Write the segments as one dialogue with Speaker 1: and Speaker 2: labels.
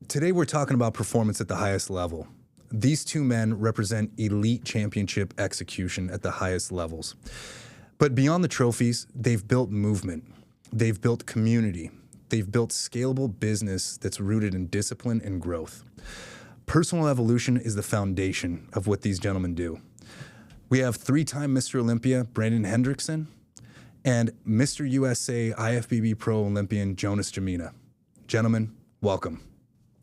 Speaker 1: Today we're talking about performance at the highest level. These two men represent elite championship execution at the highest levels. But beyond the trophies, they've built movement. They've built community. They've built scalable business that's rooted in discipline and growth. Personal evolution is the foundation of what these gentlemen do. We have three-time Mr. Olympia, Brandon Hendrickson, and Mr. USA IFBB Pro Olympian, Jonas Jamena. Gentlemen, welcome.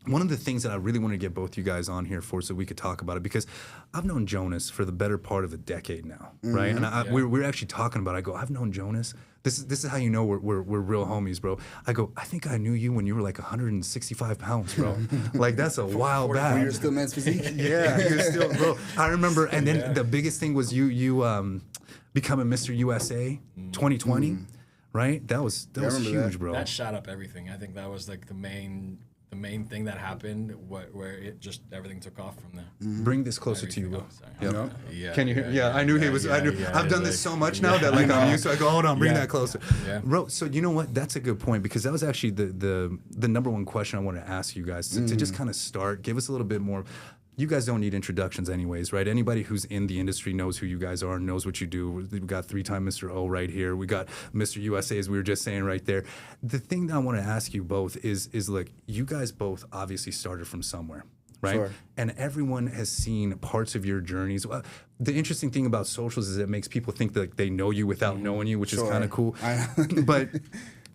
Speaker 1: One of the things that I really want to get both you guys on here for so we could talk about it, because I've known Jonas for the better part of a decade now, right? And we're actually talking about it. I go, I've known Jonas. This is how you know we're real homies, bro. I go, I think I knew you when you were like 165 pounds, bro. Like, that's a while back.
Speaker 2: You're still men's physique?
Speaker 1: Yeah, you're still, bro. I remember, and then the biggest thing was you becoming Mr. USA 2020, right? That was huge, bro.
Speaker 3: That shot up everything. I think that was like the main thing that happened, where it just everything took off from there.
Speaker 1: Bring this closer to you, bro.
Speaker 3: Yeah.
Speaker 1: Can you hear? Yeah, I knew he was. I knew. I've done this so much now that like I'm used to. I go, hold on, bring that closer, bro. So you know what? That's a good point, because that was actually the number one question I wanted to ask you guys to just kind of start. Give us a little bit more. You guys don't need introductions anyways, right? Anybody who's in the industry knows who you guys are, knows what you do. We got three-time Mr. O right here. We got Mr. USA, as we were just saying right there. The thing that I want to ask you both is like, you guys both obviously started from somewhere, right?
Speaker 2: Sure.
Speaker 1: And everyone has seen parts of your journeys. The interesting thing about socials is it makes people think that they know you without knowing you, which is kind of cool. But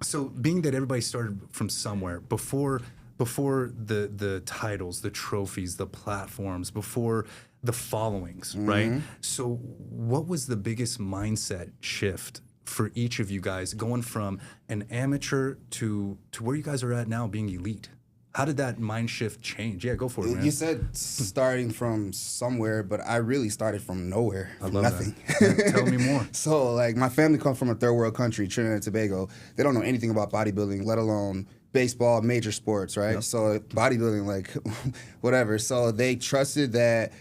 Speaker 1: so being that everybody started from somewhere, before the titles, the trophies, the platforms, before the followings, right? So what was the biggest mindset shift for each of you guys going from an amateur to where you guys are at now, being elite? How did that mind shift change? Yeah, go for it, man.
Speaker 2: You said starting from somewhere, but I really started from nowhere, from nothing.
Speaker 1: Yeah, tell me more.
Speaker 2: So, like, my family comes from a third world country, Trinidad and Tobago. They don't know anything about bodybuilding, let alone baseball, major sports, right? Yep. So bodybuilding, like, whatever. So they trusted that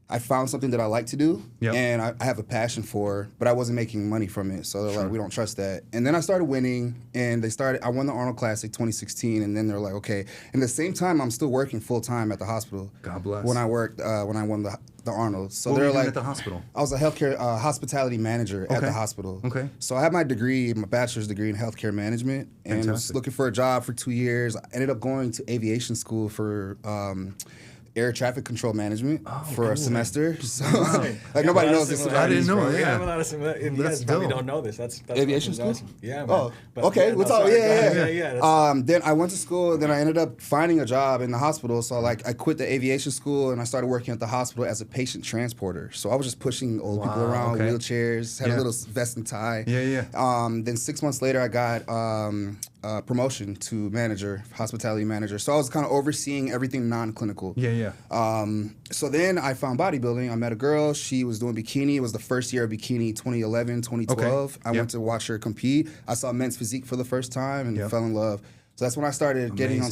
Speaker 2: I found something that I like to do, and I have a passion for, but I wasn't making money from it. So they're like, we don't trust that. And then I started winning, and I won the Arnold Classic 2016, and then they're like, okay. And at the same time, I'm still working full time at the hospital.
Speaker 1: God bless.
Speaker 2: When I won the Arnold. So
Speaker 1: what
Speaker 2: they're
Speaker 1: were you doing
Speaker 2: like,
Speaker 1: at the hospital?
Speaker 2: I was a healthcare hospitality manager at the hospital. Okay. So I had my degree, my bachelor's degree in healthcare management, and was looking for a job for 2 years. I ended up going to aviation school for air traffic control management for a semester. So, like, nobody knows this about
Speaker 1: I didn't know.
Speaker 3: We have a lot of similarities. You guys probably don't know this. That's
Speaker 2: aviation school.
Speaker 3: Awesome. Yeah, man.
Speaker 2: Oh, okay. We'll talk.
Speaker 3: Yeah.
Speaker 2: Then I went to school, and then I ended up finding a job in the hospital. So, like, I quit the aviation school, and I started working at the hospital as a patient transporter. So I was just pushing old people around, wheelchairs, had a little vest and tie. Then 6 months later, I got promotion to manager, hospitality manager. So I was kind of overseeing everything non-clinical. So then I found bodybuilding. I met a girl. She was doing bikini. It was the first year of bikini, 2011, 2012. I went to watch her compete. I saw men's physique for the first time and fell in love. So that's when I started getting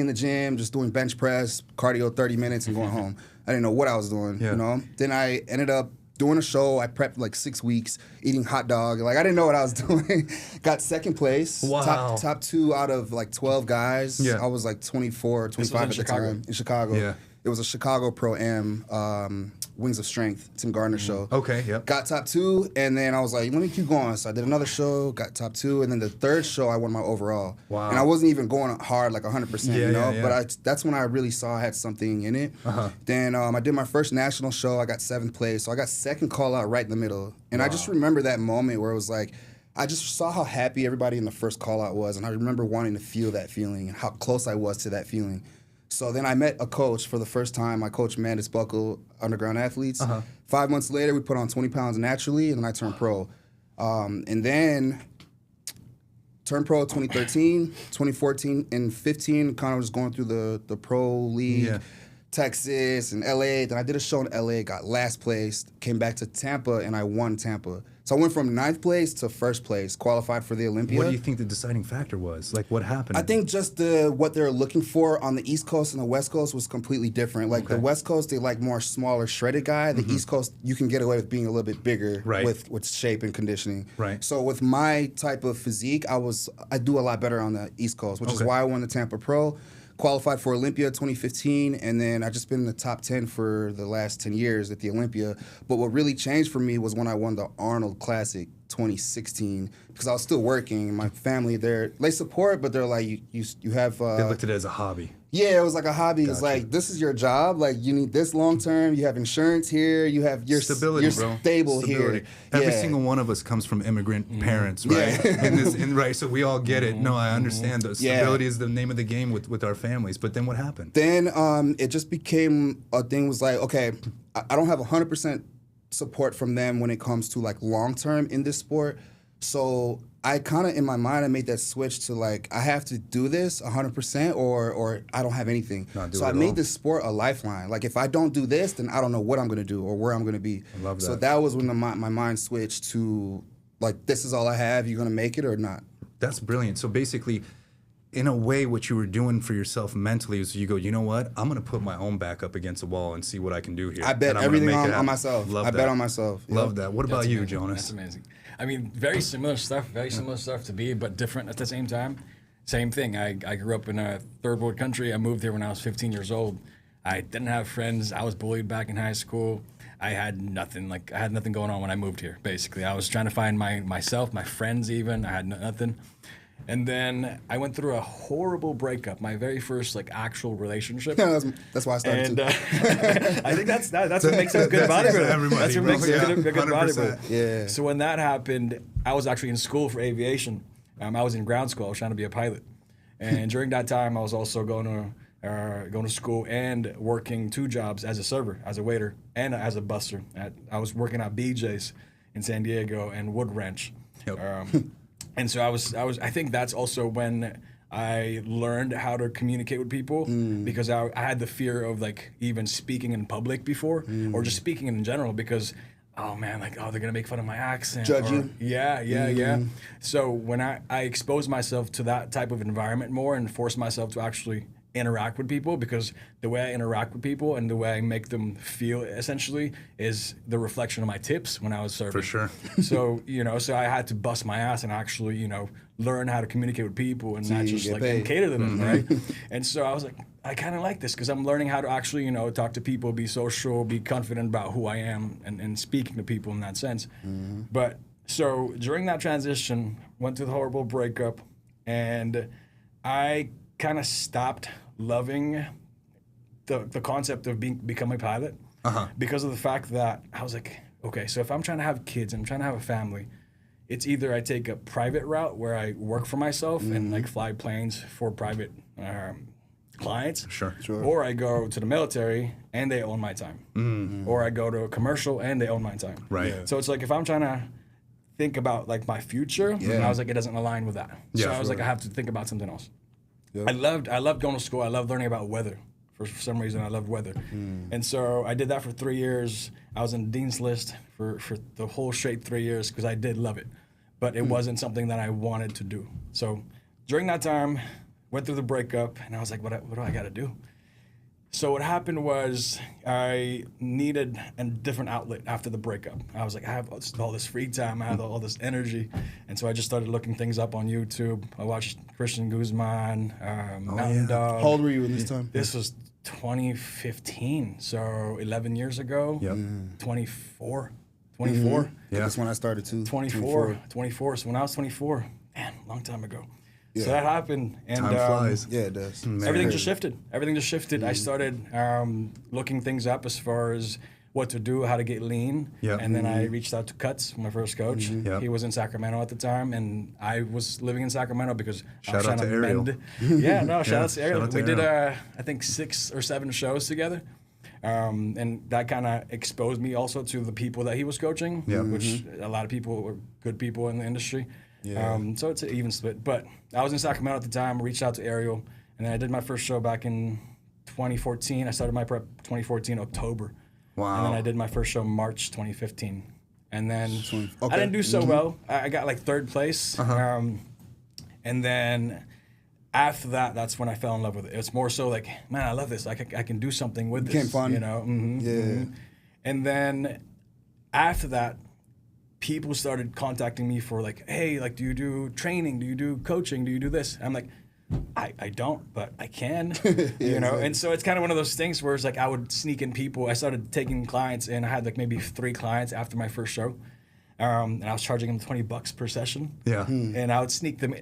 Speaker 2: in the gym, just doing bench press, cardio 30 minutes and going home. I didn't know what I was doing, you know? Then I ended up doing a show. I prepped like 6 weeks, eating hot dog. Like, I didn't know what I was doing. Got second place.
Speaker 1: Wow.
Speaker 2: Top 2 out of like 12 guys. I was like 24 or 25 at the time in Chicago. It was a Chicago Pro-Am Wings of Strength, Tim Gardner show. Got top 2, and then I was like, let me keep going. So I did another show, got top 2, and then the third show I won my overall. And I wasn't even going hard like 100%, you know? But that's when I really saw I had something in it. Then I did my first national show. I got 7th place. So I got second call out right in the middle. And I just remember that moment where it was like, I just saw how happy everybody in the first call out was, and I remember wanting to feel that feeling and how close I was to that feeling. So then I met a coach for the first time. I coached Mandis Buckle underground athletes. 5 months later, we put on 20 pounds naturally, and then I turned pro. And then turned pro 2013, 2014, and 15, kind of just going through the pro league, Texas and LA. Then I did a show in LA, got last place, came back to Tampa, and I won Tampa. So I went from 9th place to 1st place, qualified for the Olympia.
Speaker 1: What do you think the deciding factor was? Like, what happened?
Speaker 2: I think just what they're looking for on the East Coast and the West Coast was completely different. Like, the West Coast, they like more smaller, shredded guy. The East Coast, you can get away with being a little bit bigger with shape and conditioning. So with my type of physique, I do a lot better on the East Coast, which is why I won the Tampa Pro. qualified for Olympia 2015, and then I just been in the top 10 for the last 10 years at the Olympia. But what really changed for me was when I won the Arnold Classic 2016, because I was still working. My family, they support, but they're like, you have...
Speaker 1: they looked at it as a hobby.
Speaker 2: Yeah, it was like a hobby. Gotcha. It's like, this is your job. Like, you need this long term. You have insurance here. You have your
Speaker 1: stability,
Speaker 2: you're stable here.
Speaker 1: Every single one of us comes from immigrant parents, right? Right. So we all get it. No, I understand. The stability is the name of the game with our families. But then what happened?
Speaker 2: Then it just became a thing. Was like, okay, I don't have 100% support from them when it comes to like long term in this sport. So I kind of, in my mind, I made that switch to like, I have to do this 100% or I don't have anything. So I made this sport a lifeline. Like, if I don't do this, then I don't know what I'm going to do or where I'm going to be.
Speaker 1: I love that.
Speaker 2: So that was when my mind switched to like, this is all I have. You going to make it or not?
Speaker 1: That's brilliant. So basically, in a way, what you were doing for yourself mentally is you go, you know what? I'm going to put my own back up against the wall and see what I can do here.
Speaker 2: I bet everything on myself.
Speaker 1: Love
Speaker 2: I
Speaker 1: that.
Speaker 2: bet on myself.
Speaker 1: Love that. What about you, Jonas?
Speaker 3: That's amazing. I mean, very similar stuff to be, but different at the same time. Same thing. I grew up in a third world country. I moved here when I was 15 years old. I didn't have friends. I was bullied back in high school. I had nothing. Like, I had nothing going on when I moved here, basically. I was trying to find myself, my friends even. I had nothing. And then I went through a horrible breakup, my very first like actual relationship.
Speaker 2: That's why I started too.
Speaker 3: I think that's what makes a good bodybuilder. That's what makes a good bodybuilder.
Speaker 2: Yeah.
Speaker 3: So when that happened, I was actually in school for aviation. I was in ground school. I was trying to be a pilot, and during that time, I was also going to school and working 2 jobs as a server, as a waiter, and as a buster. I was working at BJ's in San Diego and Wood Ranch.
Speaker 1: Yep.
Speaker 3: And so I think that's also when I learned how to communicate with people, because I had the fear of like even speaking in public before, or just speaking in general, because they're gonna make fun of my accent.
Speaker 2: Judge you.
Speaker 3: Yeah. So when I exposed myself to that type of environment more and forced myself to actually interact with people, because the way I interact with people and the way I make them feel essentially is the reflection of my tips when I was serving.
Speaker 1: For sure.
Speaker 3: So, so I had to bust my ass and actually, learn how to communicate with people and not just like cater to them, right? And so I was like, I kind of like this because I'm learning how to actually, talk to people, be social, be confident about who I am and speaking to people in that sense. But so during that transition, went through the horrible breakup, and I kind of stopped loving the concept of becoming a pilot because of the fact that I was like, okay, so if I'm trying to have kids and I'm trying to have a family, it's either I take a private route where I work for myself and like fly planes for private clients,
Speaker 1: sure,
Speaker 3: or I go to the military and they own my time, or I go to a commercial and they own my time.
Speaker 1: Right. Yeah.
Speaker 3: So it's like if I'm trying to think about like my future, I was like, it doesn't align with that. So I was like, I have to think about something else. Yep. I loved going to school. I loved learning about weather. For some reason, I loved weather. And so I did that for 3 years. I was in the Dean's List for the whole straight 3 years because I did love it. But it wasn't something that I wanted to do. So during that time, went through the breakup, and I was like, what do I got to do? So what happened was I needed a different outlet after the breakup. I was like, I have all this free time, I have all this energy. And so I just started looking things up on YouTube. I watched Christian Guzman, Mountain Dog.
Speaker 2: How old were you in this time?
Speaker 3: This was 2015, so 11 years ago.
Speaker 1: Yep.
Speaker 3: 24.
Speaker 2: Yeah, that's when I started too.
Speaker 3: 24. So when I was 24, man, long time ago. Yeah. So that happened, and
Speaker 1: time flies.
Speaker 2: Yeah, it does.
Speaker 3: Everything just shifted. I started looking things up as far as what to do, how to get lean, and then I reached out to Cuts, my first coach. He was in Sacramento at the time, and I was living in Sacramento because I was trying to bend. Shout out to Ariel. We did I think 6 or 7 shows together. And that kind of exposed me also to the people that he was coaching, which a lot of people were good people in the industry. So it's an even split. But I was in Sacramento at the time, reached out to Ariel, and then I did my first show back in 2014. I started my prep 2014 October.
Speaker 1: Wow.
Speaker 3: And then I did my first show March 2015. And then I didn't do so well. I got like 3rd place. And then after that, that's when I fell in love with it. It's more so like, man, I love this. I can do something with this.
Speaker 2: Became fun.
Speaker 3: And then after that, people started contacting me for like, hey, like, do you do training? Do you do coaching? Do you do this? I'm like, I don't, but I can, you know? And so it's kind of one of those things where it's like I would sneak in people. I started taking clients, and I had like maybe 3 clients after my first show. And I was charging them $20 per session.
Speaker 1: Yeah.
Speaker 3: And I would sneak them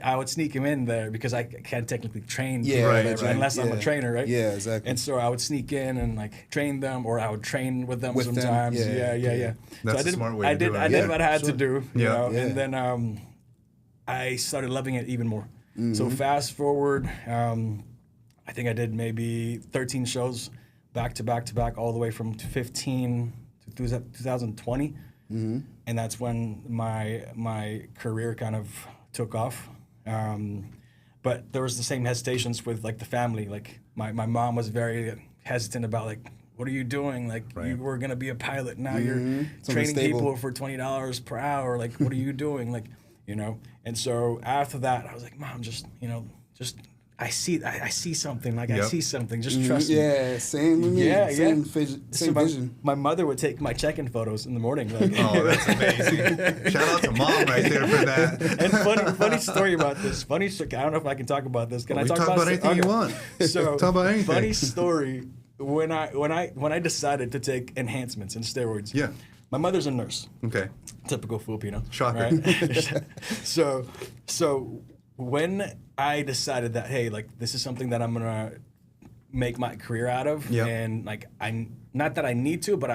Speaker 3: in there because I can't technically train unless I'm a trainer, right?
Speaker 2: Yeah, exactly.
Speaker 3: And so I would sneak in and like train them, or I would train with them sometimes. Yeah.
Speaker 1: That's
Speaker 3: so
Speaker 1: a smart way to do it.
Speaker 3: I did what I had to do, you know? And then I started loving it even more. So fast forward, I think I did maybe 13 shows back to back to back all the way from 2015 to 2020. And that's when my career kind of took off. But there was the same hesitations with like the family. Like my mom was very hesitant about like, what are you doing? Like you were gonna be a pilot, now you're training people for $20 per hour. Like what are you doing? Like, you know. And so after that, I was like, Mom, just I see something. Like I see something. Just trust me.
Speaker 2: Yeah, same with me. Same vision.
Speaker 3: My mother would take my check-in photos in the morning. Like,
Speaker 1: oh, that's amazing! Shout out to Mom right there for that.
Speaker 3: And funny story about this. I don't know if I can talk about this. Can I talk about
Speaker 1: anything you want?
Speaker 3: So
Speaker 1: talk about anything.
Speaker 3: Funny story. When I decided to take enhancements and steroids.
Speaker 1: Yeah.
Speaker 3: My mother's a nurse.
Speaker 1: Okay.
Speaker 3: Typical Filipino.
Speaker 1: Shocker.
Speaker 3: Right? So when I decided that, hey, like this is something that I'm gonna make my career out of, and like not that I need to, but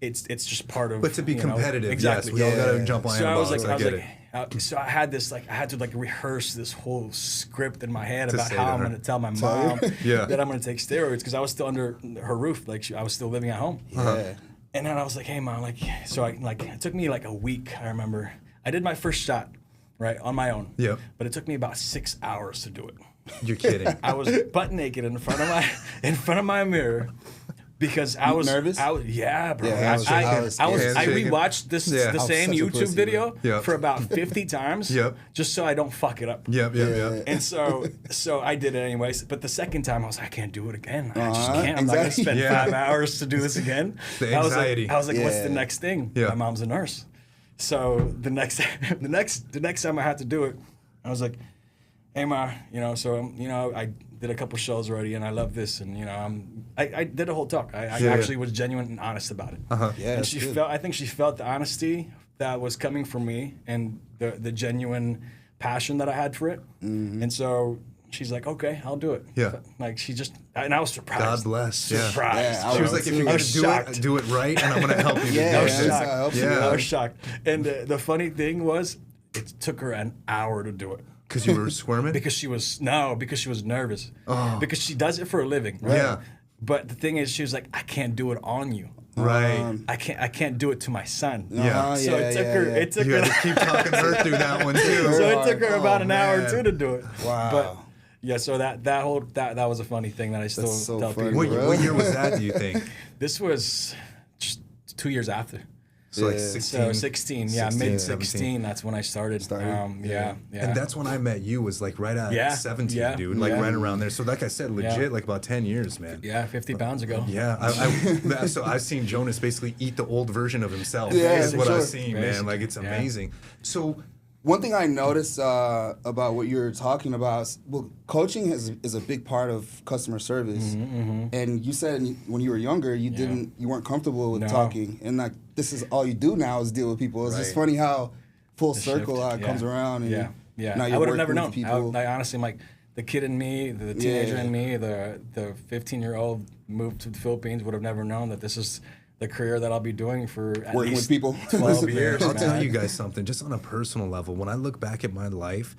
Speaker 3: it's just part of.
Speaker 1: But to be competitive,
Speaker 3: exactly.
Speaker 1: Yes, we all gotta jump on.
Speaker 3: So
Speaker 1: anabolics,
Speaker 3: I was like, so I had this like I had to like rehearse this whole script in my head about how I'm gonna tell my mom that I'm gonna take steroids because I was still under her roof, like I was still living at home. And then I was like, hey Mom, like so it took me like a week. I remember I did my first shot. Right, on my own.
Speaker 1: Yeah.
Speaker 3: But it took me about 6 hours to do it.
Speaker 1: You're kidding.
Speaker 3: I was butt naked in front of my mirror because I was
Speaker 2: nervous.
Speaker 3: Yeah, bro.
Speaker 2: Yeah,
Speaker 3: I rewatched the same YouTube video
Speaker 1: Yep.
Speaker 3: for about 50 times. Just so I don't fuck it up.
Speaker 1: Yep.
Speaker 3: And so I did it anyways. But the second time I was like, I can't do it again. I just can't. I'm not gonna spend 5 hours to do this again.
Speaker 1: The anxiety.
Speaker 3: I was like, what's the next thing?
Speaker 1: Yeah.
Speaker 3: My mom's a nurse. So the next time I had to do it, I was like, hey Ma, I did a couple shows already and I love this, and I did a whole talk. I actually was genuine and honest about it. And I think she felt the honesty that was coming from me and the genuine passion that I had for it. And so she's like, okay, I'll do it.
Speaker 1: Yeah.
Speaker 3: Like and I was surprised.
Speaker 1: God bless.
Speaker 3: Surprised.
Speaker 1: Yeah, she was like, if you're gonna do it right, and I'm gonna help you.
Speaker 3: I was shocked. I was shocked. And the funny thing was, it took her an hour to do it.
Speaker 1: Because you were squirming?
Speaker 3: because she was nervous. Because she does it for a living. Right?
Speaker 1: Yeah.
Speaker 3: But the thing is, she was like, I can't do it on you.
Speaker 1: Right.
Speaker 3: I can't do it to my son.
Speaker 1: Yeah.
Speaker 3: So it took
Speaker 1: you
Speaker 3: her.
Speaker 1: had to keep talking her through that one too.
Speaker 3: So it took her about an hour too to do it.
Speaker 2: Wow.
Speaker 3: But yeah, so that was a funny thing that I still tell people.
Speaker 1: What year was that, do you think?
Speaker 3: This was just 2 years after.
Speaker 1: So like 16.
Speaker 3: So 16, mid 16. That's when I started. And
Speaker 1: that's when I met you. Was like right at 17, dude. Like right around there. So like I said, legit, like about 10 years, man.
Speaker 3: Yeah, 50 pounds ago.
Speaker 1: Yeah, so I've seen Jonas basically eat the old version of himself.
Speaker 2: Yeah,
Speaker 1: is what I've seen, man. Like it's amazing. So.
Speaker 2: One thing I noticed about what you're talking about is, coaching is a big part of customer service. And you said when you were younger, you weren't comfortable with talking, and like this is all you do now is deal with people. It's just funny how full circle how it comes around. And now
Speaker 3: I would have never known.
Speaker 2: I
Speaker 3: honestly, like the kid in me, the teenager in me, the 15-year-old moved to the Philippines would have never known that this is the career that I'll be doing for at
Speaker 2: working
Speaker 3: least
Speaker 2: with people
Speaker 3: 12 years.
Speaker 1: I'll tell you guys something, just on a personal level. When I look back at my life,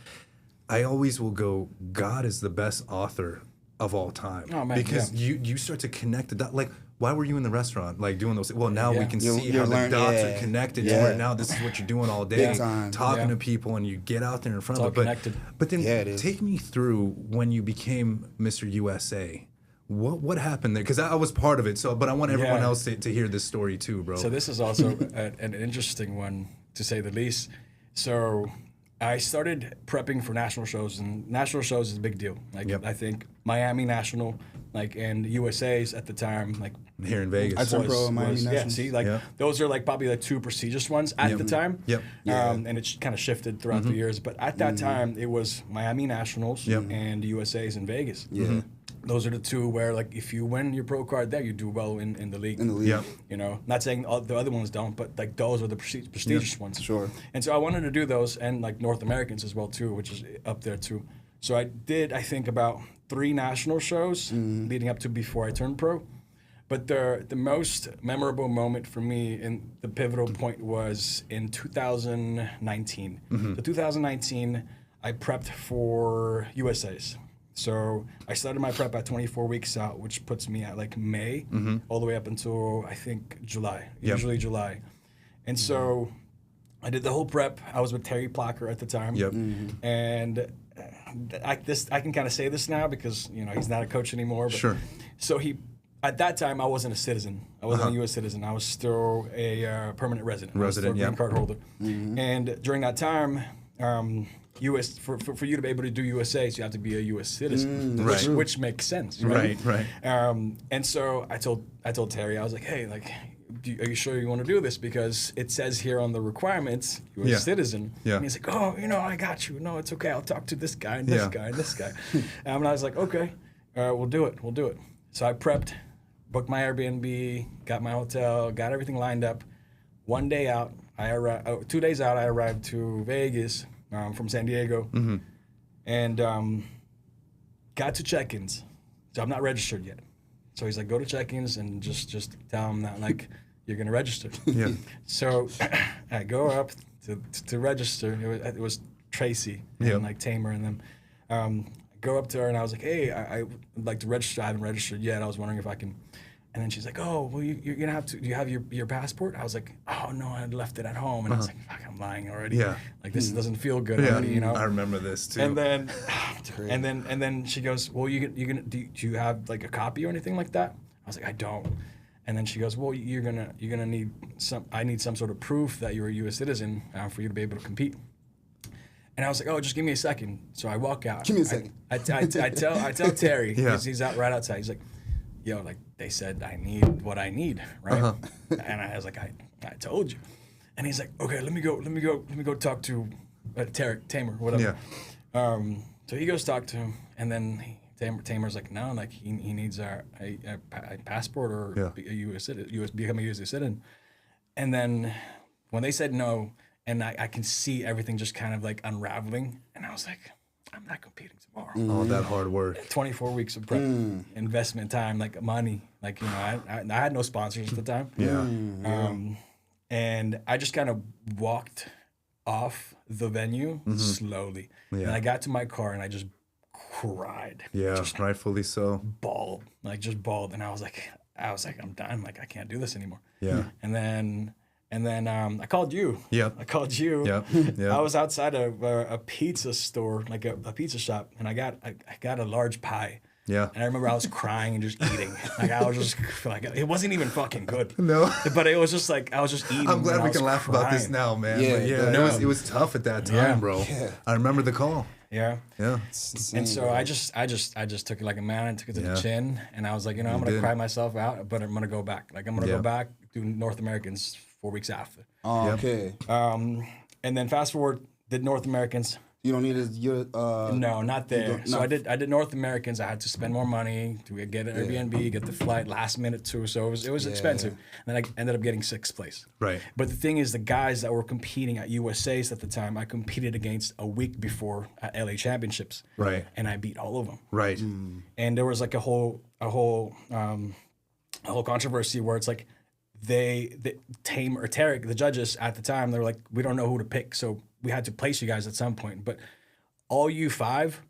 Speaker 1: I always will go, God is the best author of all time.
Speaker 3: Oh, man,
Speaker 1: because you start to connect the dots. Like, why were you in the restaurant, like doing those? Well, now we can see how the dots are connected to where now this is what you're doing all day, talking to people, and you get out there in front of it. But then take me through when you became Mr. USA. What happened there? Because I was part of it. So, but I want everyone else to hear this story too, bro.
Speaker 3: So this is also an interesting one, to say the least. So I started prepping for national shows, and national shows is a big deal. Like I think Miami National, like, and USA's at the time, like
Speaker 1: here in Vegas.
Speaker 2: I turned pro in Miami National.
Speaker 3: Yeah, see, like those are like probably the two prestigious ones at the time. And it kind of shifted throughout the years, but at that time it was Miami Nationals and USA's in Vegas. Those are the two where, like, if you win your pro card there, you do well in the league. You know, not saying all the other ones don't, but like those are the prestigious ones.
Speaker 2: Sure.
Speaker 3: And so I wanted to do those, and like North Americans as well too, which is up there too. So I did, I think, about 3 national shows leading up to before I turned pro. But the most memorable moment for me and the pivotal point was in 2019. So 2019, I prepped for USA's. So I started my prep at 24 weeks out, which puts me at like May, all the way up until I think July, usually July. And so I did the whole prep. I was with Terry Placker at the time. And I can kind of say this now because, you know, he's not a coach anymore. But so at that time, I wasn't a citizen. I wasn't a U.S. citizen. I was still a permanent resident. I was still a green card holder. And during that time, U.S. for you to be able to do USAs, you have to be a U.S. citizen, which makes sense, right? And so I told Terry, I was like, hey, like, are you sure you want to do this? Because it says here on the requirements, U.S. citizen. And he's like, oh, you know, I got you. No, it's okay. I'll talk to this guy and this guy and this guy. And I was like, okay, we'll do it. So I prepped, booked my Airbnb, got my hotel, got everything lined up. 1 day out, 2 days out, I arrived to Vegas from San Diego, and got to check-ins. So I'm not registered yet. So he's like, go to check-ins and just tell them that, like, you're gonna register. So I go up to register. It was Tracy and like Tamer and them. Go up to her and I was like, hey, I would like to register. I haven't registered yet. I was wondering if I can. And then she's like, oh, well, you're gonna have to. Do you have your passport? I was like, oh no, I left it at home. And I was like, fuck, I'm lying already. Like this doesn't feel good already, you know.
Speaker 1: I remember this too.
Speaker 3: And then, and then she goes, well, do you have like a copy or anything like that? I was like, I don't. And then she goes, well, you're gonna need some. I need some sort of proof that you're a U.S. citizen for you to be able to compete. And I was like, oh, just give me a second. So I walk out.
Speaker 2: Give me a second.
Speaker 3: I tell Terry, because he's out right outside. He's like, yo, like they said I need what I need, right? And I was like, I told you. And he's like, okay, let me go talk to Tamer, whatever. So he goes talk to him, and then Tamer's like, no, like he needs a passport or a U.S. citizen, become a U.S. citizen. And then when they said no, and I can see everything just kind of like unraveling, and I was like, I'm not competing tomorrow.
Speaker 1: All that hard work.
Speaker 3: 24 weeks of prep, investment time, like money. Like, you know, I had no sponsors at the time. And I just kind of walked off the venue slowly. And I got to my car and I just cried. Just
Speaker 1: rightfully so.
Speaker 3: Bawled. And I was like, I'm done. Like, I can't do this anymore. And then I called you. I called you. I was outside of a pizza store, like a pizza shop, and I got a large pie. And I remember I was crying and just eating. Like I was just like, it wasn't even fucking good. But it was just like I was just eating.
Speaker 1: I'm glad we can laugh about this now, man. It was tough at that time, bro. I remember the call.
Speaker 3: And so I just took it like a man and took it to the chin, and I was like, you know, I'm gonna cry myself out, but I'm gonna go back. Like I'm gonna go back, do North Americans 4 weeks after. And then fast forward, did North Americans.
Speaker 2: You don't need
Speaker 3: no, not there. So I did North Americans. I had to spend more money to get an Airbnb, get the flight last minute too. So it was expensive. And then I ended up getting 6th place. But the thing is, the guys that were competing at USA's at the time, I competed against a week before at LA Championships. And I beat all of them. And there was like a whole controversy where it's like Tame or Tarek, the judges at the time, they were like, we don't know who to pick, so we had to place you guys at some point. But all you 5,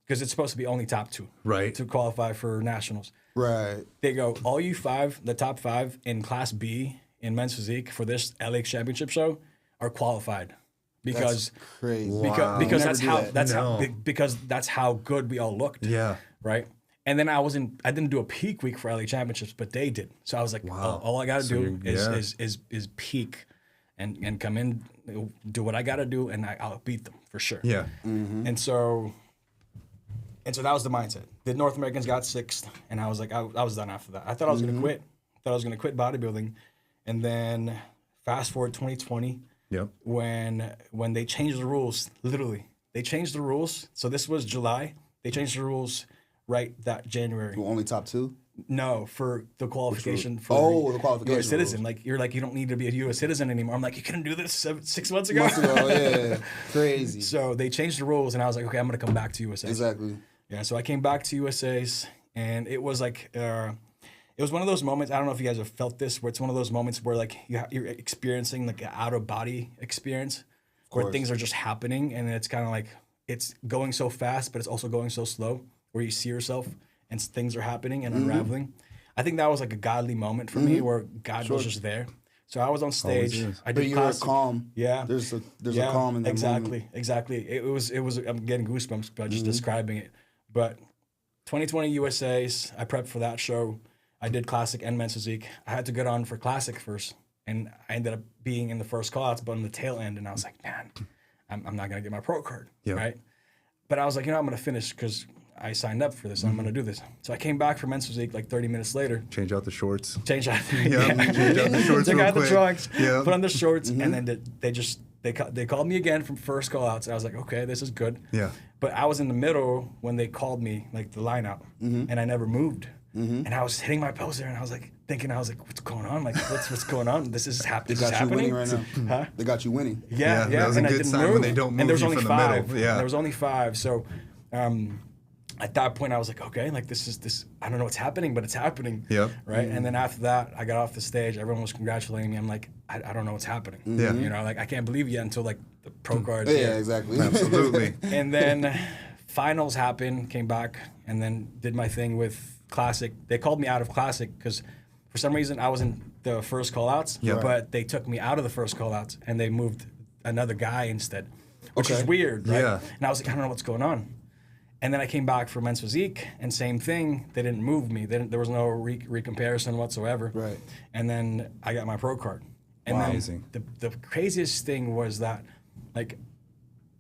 Speaker 3: because it's supposed to be only top 2 to qualify for nationals. They go, all you 5, the top 5 in Class B in men's physique for this LA Championship show are qualified. Because
Speaker 2: that's crazy.
Speaker 3: Because that's how good we all looked. Right? And then I didn't do a peak week for LA Championships, but they did. So I was like, all I got to do is peak and come in, do what I got to do, and I'll beat them for sure.
Speaker 1: Yeah.
Speaker 3: Mm-hmm. And so that was the mindset. The North Americans got sixth, and I was like, I was done after that. I thought I was going to quit. I thought I was going to quit bodybuilding. And then fast forward 2020, when they changed the rules, literally. They changed the rules. So this was July. They changed the rules right that January.
Speaker 2: Only top 2?
Speaker 3: No, for the qualification for
Speaker 2: the qualification
Speaker 3: U.S. citizen.
Speaker 2: rules.
Speaker 3: Like, you don't need to be a U.S. citizen anymore. I'm like, you couldn't do this 6 months ago?
Speaker 2: Yeah. Crazy.
Speaker 3: So they changed the rules, and I was like, okay, I'm going to come back to USA.
Speaker 2: Exactly.
Speaker 3: Yeah, so I came back to USA's, and it was like, it was one of those moments, I don't know if you guys have felt this, where it's one of those moments where like you're experiencing like an out-of-body experience, where things are just happening, and it's kind of like, it's going so fast, but it's also going so slow, where you see yourself, and things are happening and unraveling. I think that was like a godly moment for me, where God was just there. So I was on stage. I did
Speaker 2: you were calm.
Speaker 3: Yeah.
Speaker 2: There's a calm in that moment.
Speaker 3: Exactly. It was. I'm getting goosebumps by just describing it. But 2020 USA's, I prepped for that show. I did classic and men's physique. I had to get on for classic first, and I ended up being in the first call-outs, but on the tail end. And I was like, man, I'm not gonna get my pro card, right? But I was like, I'm gonna finish because I signed up for this. I'm going to do this. So I came back from men's physique like 30 minutes later.
Speaker 1: Change out the shorts.
Speaker 3: Change out
Speaker 1: Change out the shorts.
Speaker 3: Took out the trunks, put on the shorts,
Speaker 1: Mm-hmm.
Speaker 3: and then they called me again from first call outs. I was like, okay, this is good.
Speaker 1: Yeah.
Speaker 3: But I was in the middle when they called me, like the line out, and I never moved. And I was hitting my poster, and I was like, what's going on? Like, what's going on? This is happening.
Speaker 2: They got you winning right now.
Speaker 3: Huh?
Speaker 2: They got you winning.
Speaker 3: Yeah.
Speaker 1: That was a good sign when they don't move
Speaker 3: and there was
Speaker 1: you
Speaker 3: only
Speaker 1: from
Speaker 3: 5.
Speaker 1: the middle. Yeah.
Speaker 3: There was only 5. So at that point, I was like, okay, like this. I don't know what's happening, but it's happening.
Speaker 1: Yep.
Speaker 3: Right. And then after that, I got off the stage. Everyone was congratulating me. I'm like, I don't know what's happening.
Speaker 1: Yeah.
Speaker 3: You know, like I can't believe yet until like the pro card.
Speaker 2: Yeah, exactly.
Speaker 1: Absolutely.
Speaker 3: And then finals happened, came back, and then did my thing with classic. They called me out of classic because for some reason I was in the first call outs, but they took me out of the first call outs and they moved another guy instead, which is weird, right?
Speaker 1: Yeah.
Speaker 3: And I was like, I don't know what's going on. And then I came back for men's physique, and same thing. They didn't move me. There was no recomparison whatsoever.
Speaker 2: Right.
Speaker 3: And then I got my pro card. And then
Speaker 1: Amazing.
Speaker 3: the craziest thing was that, like,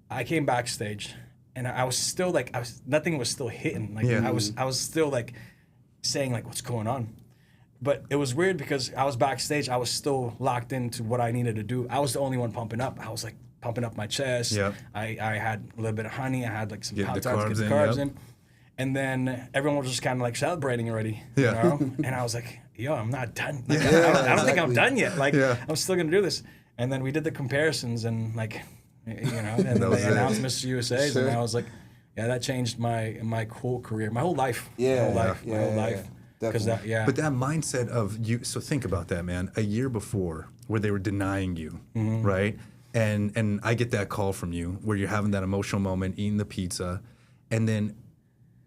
Speaker 3: I came backstage, and I was still like, nothing was still hitting. Like, I was still like saying like, what's going on? But it was weird because I was backstage. I was still locked into what I needed to do. I was the only one pumping up. I was like pumping up my chest.
Speaker 1: Yep.
Speaker 3: I had a little bit of honey. I had like some
Speaker 1: Get the
Speaker 3: Pop-Tarts,
Speaker 1: carbs
Speaker 3: get the
Speaker 1: in,
Speaker 3: carbs
Speaker 1: yep.
Speaker 3: in. And then everyone was just kind of like celebrating already,
Speaker 1: Yeah.
Speaker 3: you know? And I was like, yo, I'm not done. Like,
Speaker 2: Yeah,
Speaker 3: I don't think I'm done yet. Like,
Speaker 1: Yeah.
Speaker 3: I'm still going to do this. And then we did the comparisons and like, you know, and then
Speaker 1: was
Speaker 3: they
Speaker 1: it.
Speaker 3: announced Mr. USA.
Speaker 2: Sure.
Speaker 3: And I was like, yeah, that changed my whole career, my whole life.
Speaker 2: Yeah,
Speaker 3: my whole life. Because that,
Speaker 1: But that mindset of you, so think about that, man. A year before, where they were denying you, right? And I get that call from you, where you're having that emotional moment, eating the pizza, and then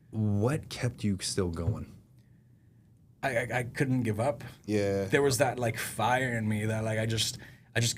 Speaker 1: what kept you still going?
Speaker 3: I couldn't give up.
Speaker 2: Yeah.
Speaker 3: There was that like fire in me that like I just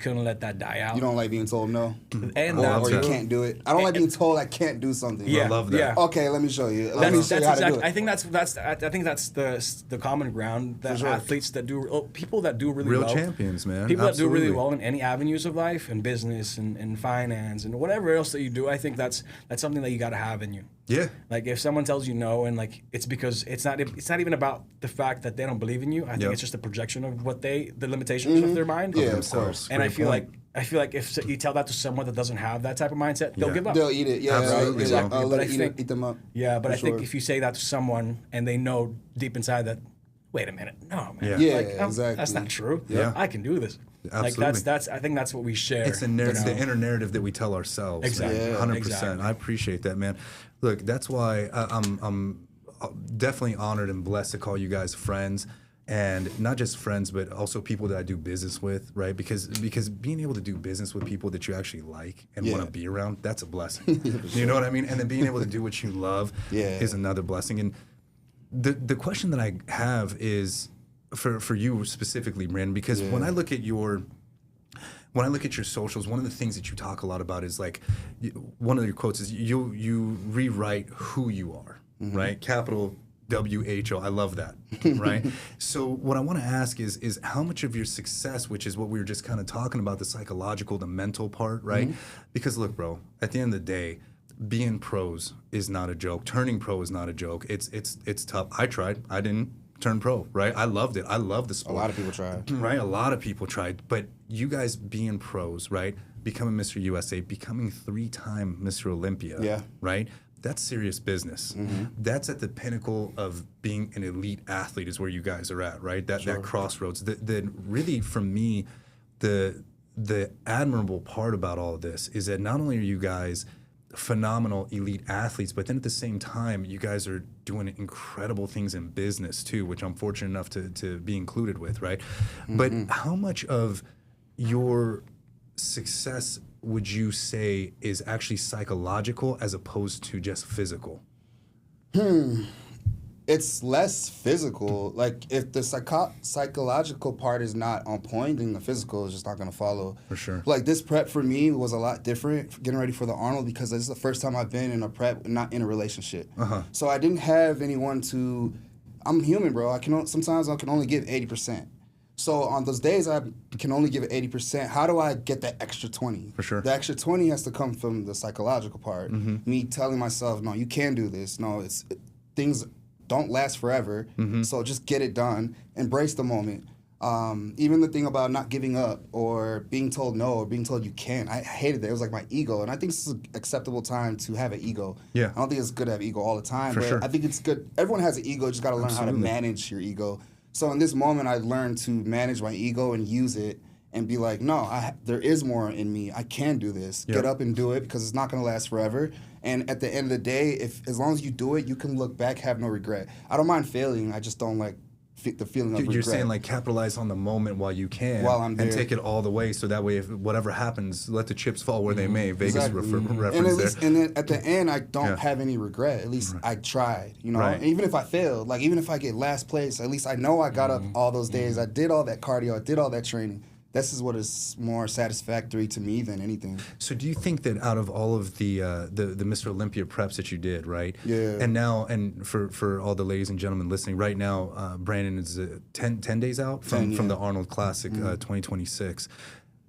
Speaker 3: couldn't let that die out.
Speaker 2: You don't like being told no?
Speaker 3: And
Speaker 2: Or you can't do it? I don't like being told I can't do something.
Speaker 3: Yeah,
Speaker 1: I love that.
Speaker 3: Yeah.
Speaker 2: Okay, let me show you. Let me show you how to do it.
Speaker 3: I think that's the common ground that athletes that do people that do really
Speaker 1: Real
Speaker 3: well,
Speaker 1: champions, man.
Speaker 3: people that do really
Speaker 1: Absolutely.
Speaker 3: well in any avenues of life and business and finance and whatever else that you do. I think that's something that you got to have in you.
Speaker 1: Yeah.
Speaker 3: Like if someone tells you no, and like it's because it's not even about the fact that they don't believe in you. I think it's just a projection of what the limitations of their mind.
Speaker 2: Yeah, of course.
Speaker 3: And I feel like if you tell that to someone that doesn't have that type of mindset, they'll give up.
Speaker 2: They'll eat it. Yeah,
Speaker 1: Absolutely.
Speaker 2: Exactly.
Speaker 3: But
Speaker 2: Let
Speaker 3: I
Speaker 2: it
Speaker 3: think-
Speaker 2: eat them up.
Speaker 3: Yeah, but
Speaker 2: For
Speaker 3: I think
Speaker 2: sure.
Speaker 3: if you say that to someone and they know deep inside that, wait a minute, no, man,
Speaker 1: Yeah.
Speaker 3: like,
Speaker 2: Yeah, exactly.
Speaker 3: that's not true.
Speaker 1: Yeah.
Speaker 3: I can do this.
Speaker 1: Absolutely.
Speaker 3: Like that's I think that's what we share.
Speaker 1: It's the the inner narrative that we tell ourselves.
Speaker 3: Exactly.
Speaker 1: man.
Speaker 3: Yeah.
Speaker 1: 100%.
Speaker 3: Exactly.
Speaker 1: I appreciate that, man. Look, that's why I'm definitely honored and blessed to call you guys friends. And not just friends, but also people that I do business with, right? Because being able to do business with people that you actually like and want to be around, that's a blessing. You know what I mean? And then being able to do what you love is another blessing. And the question that I have is for you specifically, Brandon, because when I look at your socials, one of the things that you talk a lot about is like, one of your quotes is you rewrite who you are, right? Capital WHO. I love that, right? So what I want to ask is how much of your success, which is what we were just kind of talking about, the psychological, the mental part, right? Because look, bro, at the end of the day, being pros is not a joke. Turning pro is not a joke. It's tough. I tried. I didn't turn pro, right? I loved it. I love the sport.
Speaker 2: A lot of people tried.
Speaker 1: Right? A lot of people tried. But you guys being pros, right? Becoming Mr. USA, becoming 3-time Mr. Olympia, right? That's serious business. That's at the pinnacle of being an elite athlete is where you guys are at, right? That crossroads. The really, for me, the admirable part about all of this is that not only are you guys phenomenal elite athletes, but then at the same time, you guys are doing incredible things in business too, which I'm fortunate enough to be included with, right? But how much of your success would you say is actually psychological as opposed to just physical?
Speaker 2: It's less physical. Like, if the psychological part is not on point, then the physical is just not going to follow.
Speaker 1: For sure.
Speaker 2: Like, this prep for me was a lot different, getting ready for the Arnold, because this is the first time I've been in a prep, not in a relationship. So I didn't have anyone to... I'm human, bro. Sometimes I can only give 80%. So on those days I can only give it 80%, how do I get that extra 20?
Speaker 1: For sure.
Speaker 2: The extra 20 has to come from the psychological part. Me telling myself, no, you can do this. No, things don't last forever. So just get it done. Embrace the moment. Even the thing about not giving up or being told no or being told you can't, I hated that. It was like my ego. And I think this is an acceptable time to have an ego. I don't think it's good to have ego all the time.
Speaker 1: For sure.
Speaker 2: I think it's good. Everyone has an ego. You just got to learn how to manage your ego. So in this moment, I learned to manage my ego and use it and be like, no, there is more in me. I can do this. Get up and do it, because it's not going to last forever. And at the end of the day, as long as you do it, you can look back, have no regret. I don't mind failing. I just don't like the feeling of regret.
Speaker 1: You're saying, like, capitalize on the moment while you can,
Speaker 2: while I'm there,
Speaker 1: and take it all the way, so that way, if whatever happens, let the chips fall where they may. Vegas reference there.
Speaker 2: And then at the end, I don't have any regret. At least I tried, you know. And even if I failed, like, even if I get last place, at least I know I got up all those days. I did all that cardio. I did all that training. This is what is more satisfactory to me than anything.
Speaker 1: So do you think that out of all of the Mr. Olympia preps that you did, right? And now, and for all the ladies and gentlemen listening, right now, Brandon is 10 days out from the Arnold Classic 2026.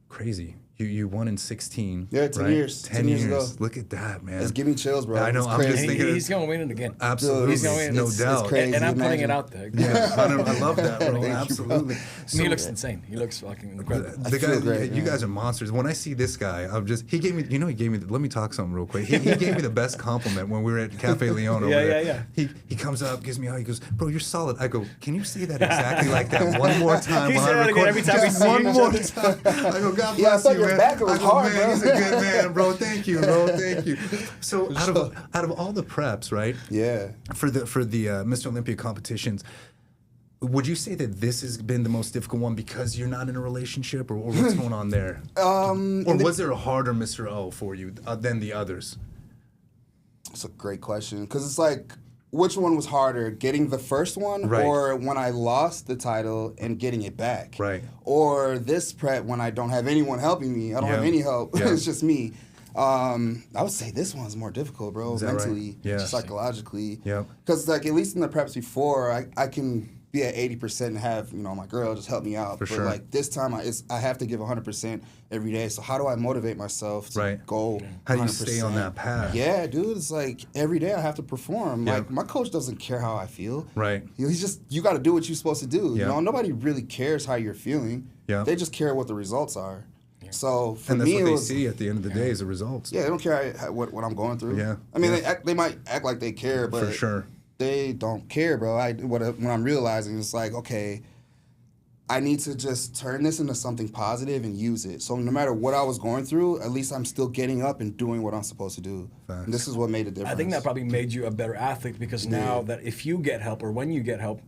Speaker 1: Crazy. You won in 16.
Speaker 2: Yeah, 10 years.
Speaker 1: 10 years ago. Look at that, man.
Speaker 2: It's giving me chills, bro.
Speaker 1: I know. I'm just thinking.
Speaker 3: He's going to win it again.
Speaker 1: Absolutely.
Speaker 3: He's going to win it.
Speaker 1: No doubt.
Speaker 2: It's crazy.
Speaker 3: And I'm putting it out there.
Speaker 1: Yeah, I love that, bro. Absolutely.
Speaker 3: He looks insane. He looks fucking incredible.
Speaker 1: The guy, you guys are monsters. When I see this guy, he gave me, let me talk something real quick. He gave me the best compliment when we were at Cafe Leon over there. He comes up, gives me a hug. He goes, bro, you're solid. I go, can you say that exactly like that one more time?
Speaker 3: He said that again every time we see
Speaker 1: one more time. I go, God bless you, man.
Speaker 2: Back was hard,
Speaker 1: man, he's a good man, bro. Thank you, bro. Thank you. So out of all the preps, right?
Speaker 2: Yeah.
Speaker 1: For the Mr. Olympia competitions, would you say that this has been the most difficult one because you're not in a relationship, or what's going on there? Or was there a harder Mr. O for you than the others?
Speaker 2: That's a great question, because it's like, which one was harder, getting the first one,
Speaker 1: right, or
Speaker 2: when I lost the title and getting it back?
Speaker 1: Right.
Speaker 2: Or this prep when I don't have anyone helping me. I don't have any help. It's just me. I would say this one's more difficult, bro, mentally, psychologically.
Speaker 1: Yeah.
Speaker 2: Because, like, at least in the preps before, I can be at 80% and have, my girl just help me out.
Speaker 1: For sure.
Speaker 2: Like, this time I have to give 100% every day. So how do I motivate myself to go 100%?
Speaker 1: How do you stay on that path?
Speaker 2: Yeah, dude, it's like every day I have to perform. Like, my coach doesn't care how I feel.
Speaker 1: Right.
Speaker 2: He's just, you got to do what you're supposed to do. You know, nobody really cares how you're feeling.
Speaker 1: Yeah.
Speaker 2: They just care what the results are. So for
Speaker 1: and that's
Speaker 2: me,
Speaker 1: what they see at the end of the day is the results.
Speaker 2: Yeah, they don't care what I'm going through.
Speaker 1: Yeah.
Speaker 2: I mean, they might act like they care, but
Speaker 1: for sure,
Speaker 2: they don't care, bro. When I'm realizing, it's like, okay, I need to just turn this into something positive and use it. So no matter what I was going through, at least I'm still getting up and doing what I'm supposed to do. And this is what made a difference.
Speaker 3: I think that probably made you a better athlete, because now that if you get help or when you get help,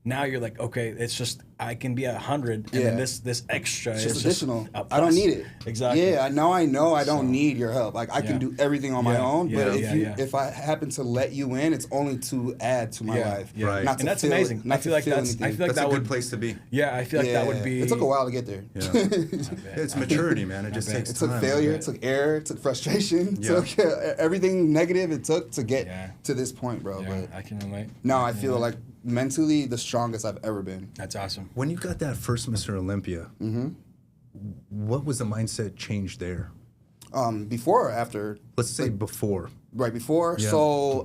Speaker 3: Now you're like, okay, it's just I can be at 100, and then this extra
Speaker 2: it's
Speaker 3: is
Speaker 2: just additional.
Speaker 3: Just
Speaker 2: I don't need it.
Speaker 3: Exactly.
Speaker 2: Yeah, now I know I don't need your help. Like I can do everything on my own. But if I happen to let you in, it's only to add to my life.
Speaker 3: Yeah.
Speaker 1: Right.
Speaker 3: And that's amazing. I feel like that's
Speaker 1: a good place to be.
Speaker 3: Yeah, I feel like that would be.
Speaker 2: It took a while to get there.
Speaker 1: Yeah. It's maturity, man. It just takes time.
Speaker 2: It took failure. It took error. It took frustration. It took everything negative it took to get to this point, bro.
Speaker 3: Yeah,
Speaker 2: but
Speaker 3: I can relate.
Speaker 2: now I feel like mentally the strongest I've ever been.
Speaker 3: That's awesome.
Speaker 1: When you got that first Mr. Olympia, what was the mindset change there?
Speaker 2: Before or after?
Speaker 1: Let's say before.
Speaker 2: Right before.
Speaker 1: Yeah.
Speaker 2: So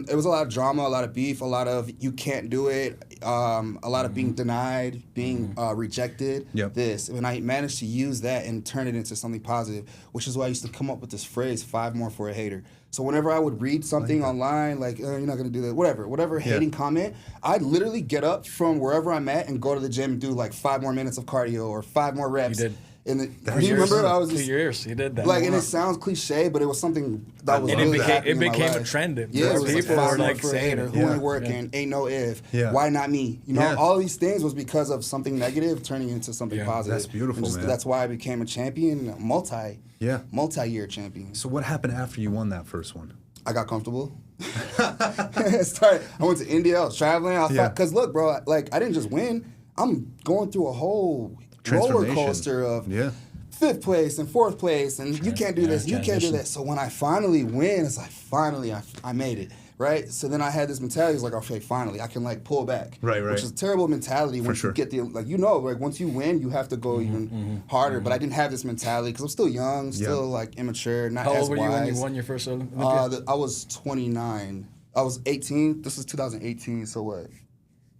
Speaker 2: it was a lot of drama, a lot of beef, a lot of you can't do it, a lot of being denied, being rejected.
Speaker 1: Yep.
Speaker 2: And I managed to use that and turn it into something positive, which is why I used to come up with this phrase, 5 more for a hater. So whenever I would read something online, like, you're not going to do that, whatever hating comment, I'd literally get up from wherever I'm at and go to the gym and do like 5 more minutes of cardio or 5 more reps.
Speaker 3: You did.
Speaker 2: And you remember I was just,
Speaker 3: 2 years. You did that.
Speaker 2: Like, and it sounds cliche, but it was something that was.
Speaker 3: And it became a trend.
Speaker 2: Yeah, it was
Speaker 3: people
Speaker 2: like
Speaker 3: were like saying,
Speaker 2: "Who ain't working? Ain't no if. Why not me?" You know, all these things was because of something negative turning into something positive.
Speaker 1: That's beautiful, man.
Speaker 2: That's why I became a champion, multi-year champion.
Speaker 1: So what happened after you won that first one?
Speaker 2: I got comfortable. I went to India. I was traveling. Because look, bro, like I didn't just win. I'm going through a whole roller coaster of 5th place and 4th place, and you can't do this, you can't do that. So when I finally win, it's like finally I made it, right? So then I had this mentality, it's like, okay, finally I can like pull back,
Speaker 1: right,
Speaker 2: which is a terrible mentality once you get the like once you win, you have to go even harder. But I didn't have this mentality because I'm still young, still like immature, not as wise.
Speaker 3: How old were you when you won your first Olympia?
Speaker 2: I was 29. I was 18. This is 2018. So what?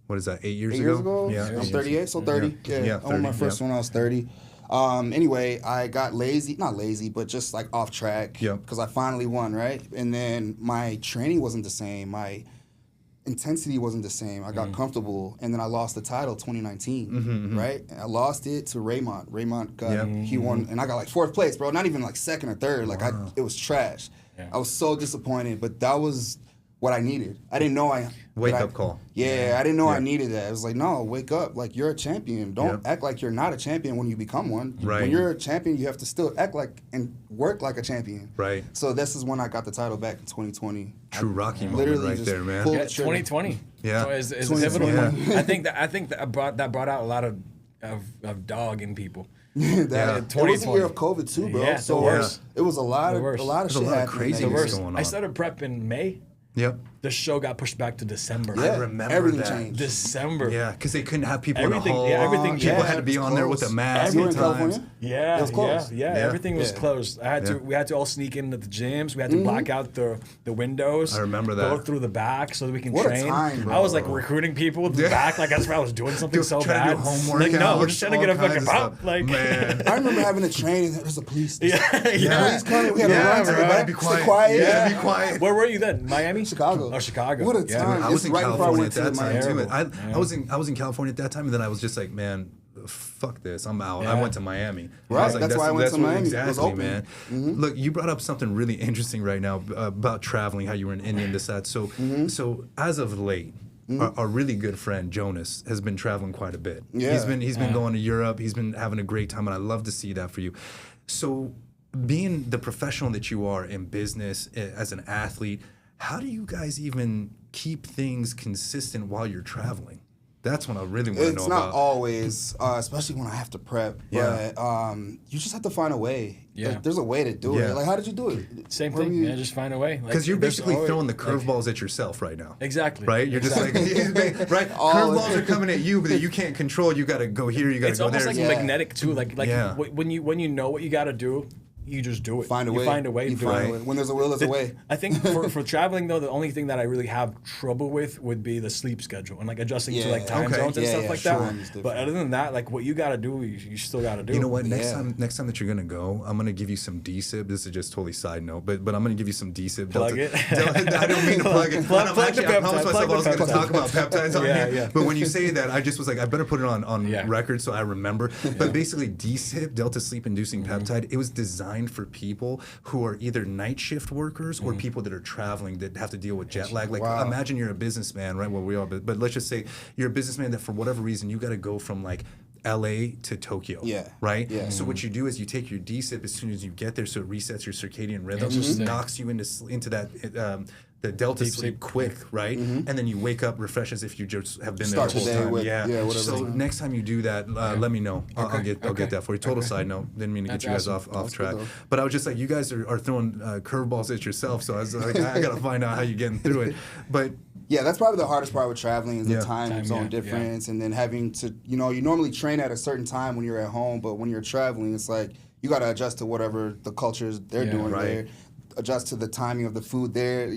Speaker 1: What is that? 8 years ago?
Speaker 2: 8 years ago?
Speaker 1: Yeah.
Speaker 2: I'm 38, so 30. Yeah. I won my first one when I was 30. Anyway, I got not lazy, but just like off track because I finally won, right? And then my training wasn't the same. My intensity wasn't the same. I got comfortable, and then I lost the title 2019, right? And I lost it to Raymond. Raymond got, he won, and I got like 4th place, bro. Not even like 2nd or 3rd. Like it was trash. Yeah. I was so disappointed, but that was what I needed. I didn't know
Speaker 1: Wake up call.
Speaker 2: Yeah, I didn't know I needed that. I was like, no, wake up. Like, you're a champion. Don't act like you're not a champion when you become one.
Speaker 1: Right.
Speaker 2: When you're a champion, you have to still act like and work like a champion.
Speaker 1: Right.
Speaker 2: So this is when I got the title back in 2020.
Speaker 1: True Rocky moment right there, man.
Speaker 3: 2020.
Speaker 1: Yeah.
Speaker 3: So is a pivotal moment. I think that brought out a lot of dog in people.
Speaker 2: It was the year of COVID too, bro.
Speaker 3: Yeah,
Speaker 2: so it was a lot of shit happening.
Speaker 1: Craziness going on.
Speaker 3: I started prep in May.
Speaker 1: Yep.
Speaker 3: The show got pushed back to December.
Speaker 1: I remember
Speaker 2: everything
Speaker 1: that.
Speaker 2: changed.
Speaker 3: December.
Speaker 1: Yeah, because they couldn't have people in the hall.
Speaker 3: Everything.
Speaker 1: People had to be on there with a mask.
Speaker 2: You were in California?
Speaker 3: Yeah,
Speaker 2: it was closed.
Speaker 3: Yeah, everything was closed. We had to all sneak into the gyms. We had to black out the windows.
Speaker 1: I remember that.
Speaker 3: Go through the back so that we can
Speaker 2: What
Speaker 3: train.
Speaker 2: a time, bro.
Speaker 3: I was like recruiting people to the back, like that's why I was doing something so bad.
Speaker 1: To do homework.
Speaker 3: Like no, we're just trying to get a fucking pop. Like
Speaker 1: man.
Speaker 2: I remember having to train. There's a police.
Speaker 3: Yeah.
Speaker 2: Police coming. We had to run to the back.
Speaker 1: Be quiet.
Speaker 2: Quiet.
Speaker 1: Be quiet.
Speaker 3: Where were you then? Miami?
Speaker 2: Chicago.
Speaker 3: Oh, Chicago.
Speaker 2: What a time.
Speaker 1: I was in California at that time too.
Speaker 3: I
Speaker 1: was in California at that time, and then I was just like, man, fuck this, I'm out.
Speaker 3: Yeah.
Speaker 1: I went to Miami.
Speaker 2: Right,
Speaker 1: I was like,
Speaker 2: that's why I went to Miami.
Speaker 1: Exactly,
Speaker 2: it was open.
Speaker 1: Man. Look, you brought up something really interesting right now about traveling, how you were in India and this, that. So, so as of late, our really good friend Jonas has been traveling quite a bit.
Speaker 2: Yeah.
Speaker 1: He's been going to Europe. He's been having a great time, and I love to see that for you. So, being the professional that you are in business as an athlete, how do you guys even keep things consistent while you're traveling? That's what I really want to know about.
Speaker 2: It's not always, especially when I have to prep.
Speaker 1: Yeah.
Speaker 2: But you just have to find a way.
Speaker 3: Yeah.
Speaker 2: Like, there's a way to do it. Like, how did you do it?
Speaker 3: Same thing. Yeah, just find a way.
Speaker 1: Because you're basically throwing the curveballs at yourself right now.
Speaker 3: Exactly.
Speaker 1: Right? You're just like, right? Curveballs are coming at you, but you can't control. You got to go here. You got to go there.
Speaker 3: It's almost like magnetic too. Like when you know what you got to do, you just do it.
Speaker 2: Find a way.
Speaker 3: You find a way.
Speaker 2: You find a way. When there's a will, there's a way.
Speaker 3: I think for traveling though, the only thing that I really have trouble with would be the sleep schedule and like adjusting to like time zones and stuff like that. But other than that, like what you got to do, you still got to do.
Speaker 1: You know what? Next time that you're gonna go, I'm gonna give you some D-Sib. This is just totally side note, but I'm gonna give you some D-Sib.
Speaker 3: Plug it.
Speaker 1: I don't mean to plug it.
Speaker 3: Plug the
Speaker 1: I promised myself I was
Speaker 3: peptides.
Speaker 1: gonna talk about peptides on here.
Speaker 3: Yeah.
Speaker 1: But when you say that, I just was like, I better put it on record so I remember. But basically, D-Sib, Delta Sleep Inducing Peptide, it was designed designed for people who are either night shift workers or people that are traveling that have to deal with jet lag. Like imagine you're a businessman, right? Well, we are, but let's just say you're a businessman that for whatever reason you got to go from like LA to Tokyo, right? Yeah. So what you do is you take your D-sip as soon as you get there, so it resets your circadian rhythm, knocks you into that the delta sleep quick, right? And then you wake up refreshed as if you just have been there the whole time. Whatever. So next time you do that, let me know. I'll get that for you. Total side note. Didn't mean to get you guys off track. But I was just like, you guys are throwing curveballs at yourself, so I was like, I got to find out how you're getting through it. But
Speaker 2: yeah, that's probably the hardest part with traveling is the time zone difference, and then having to, you normally train at a certain time when you're at home, but when you're traveling, it's like you got to adjust to whatever the cultures they're doing there. Adjust to the timing of the food there,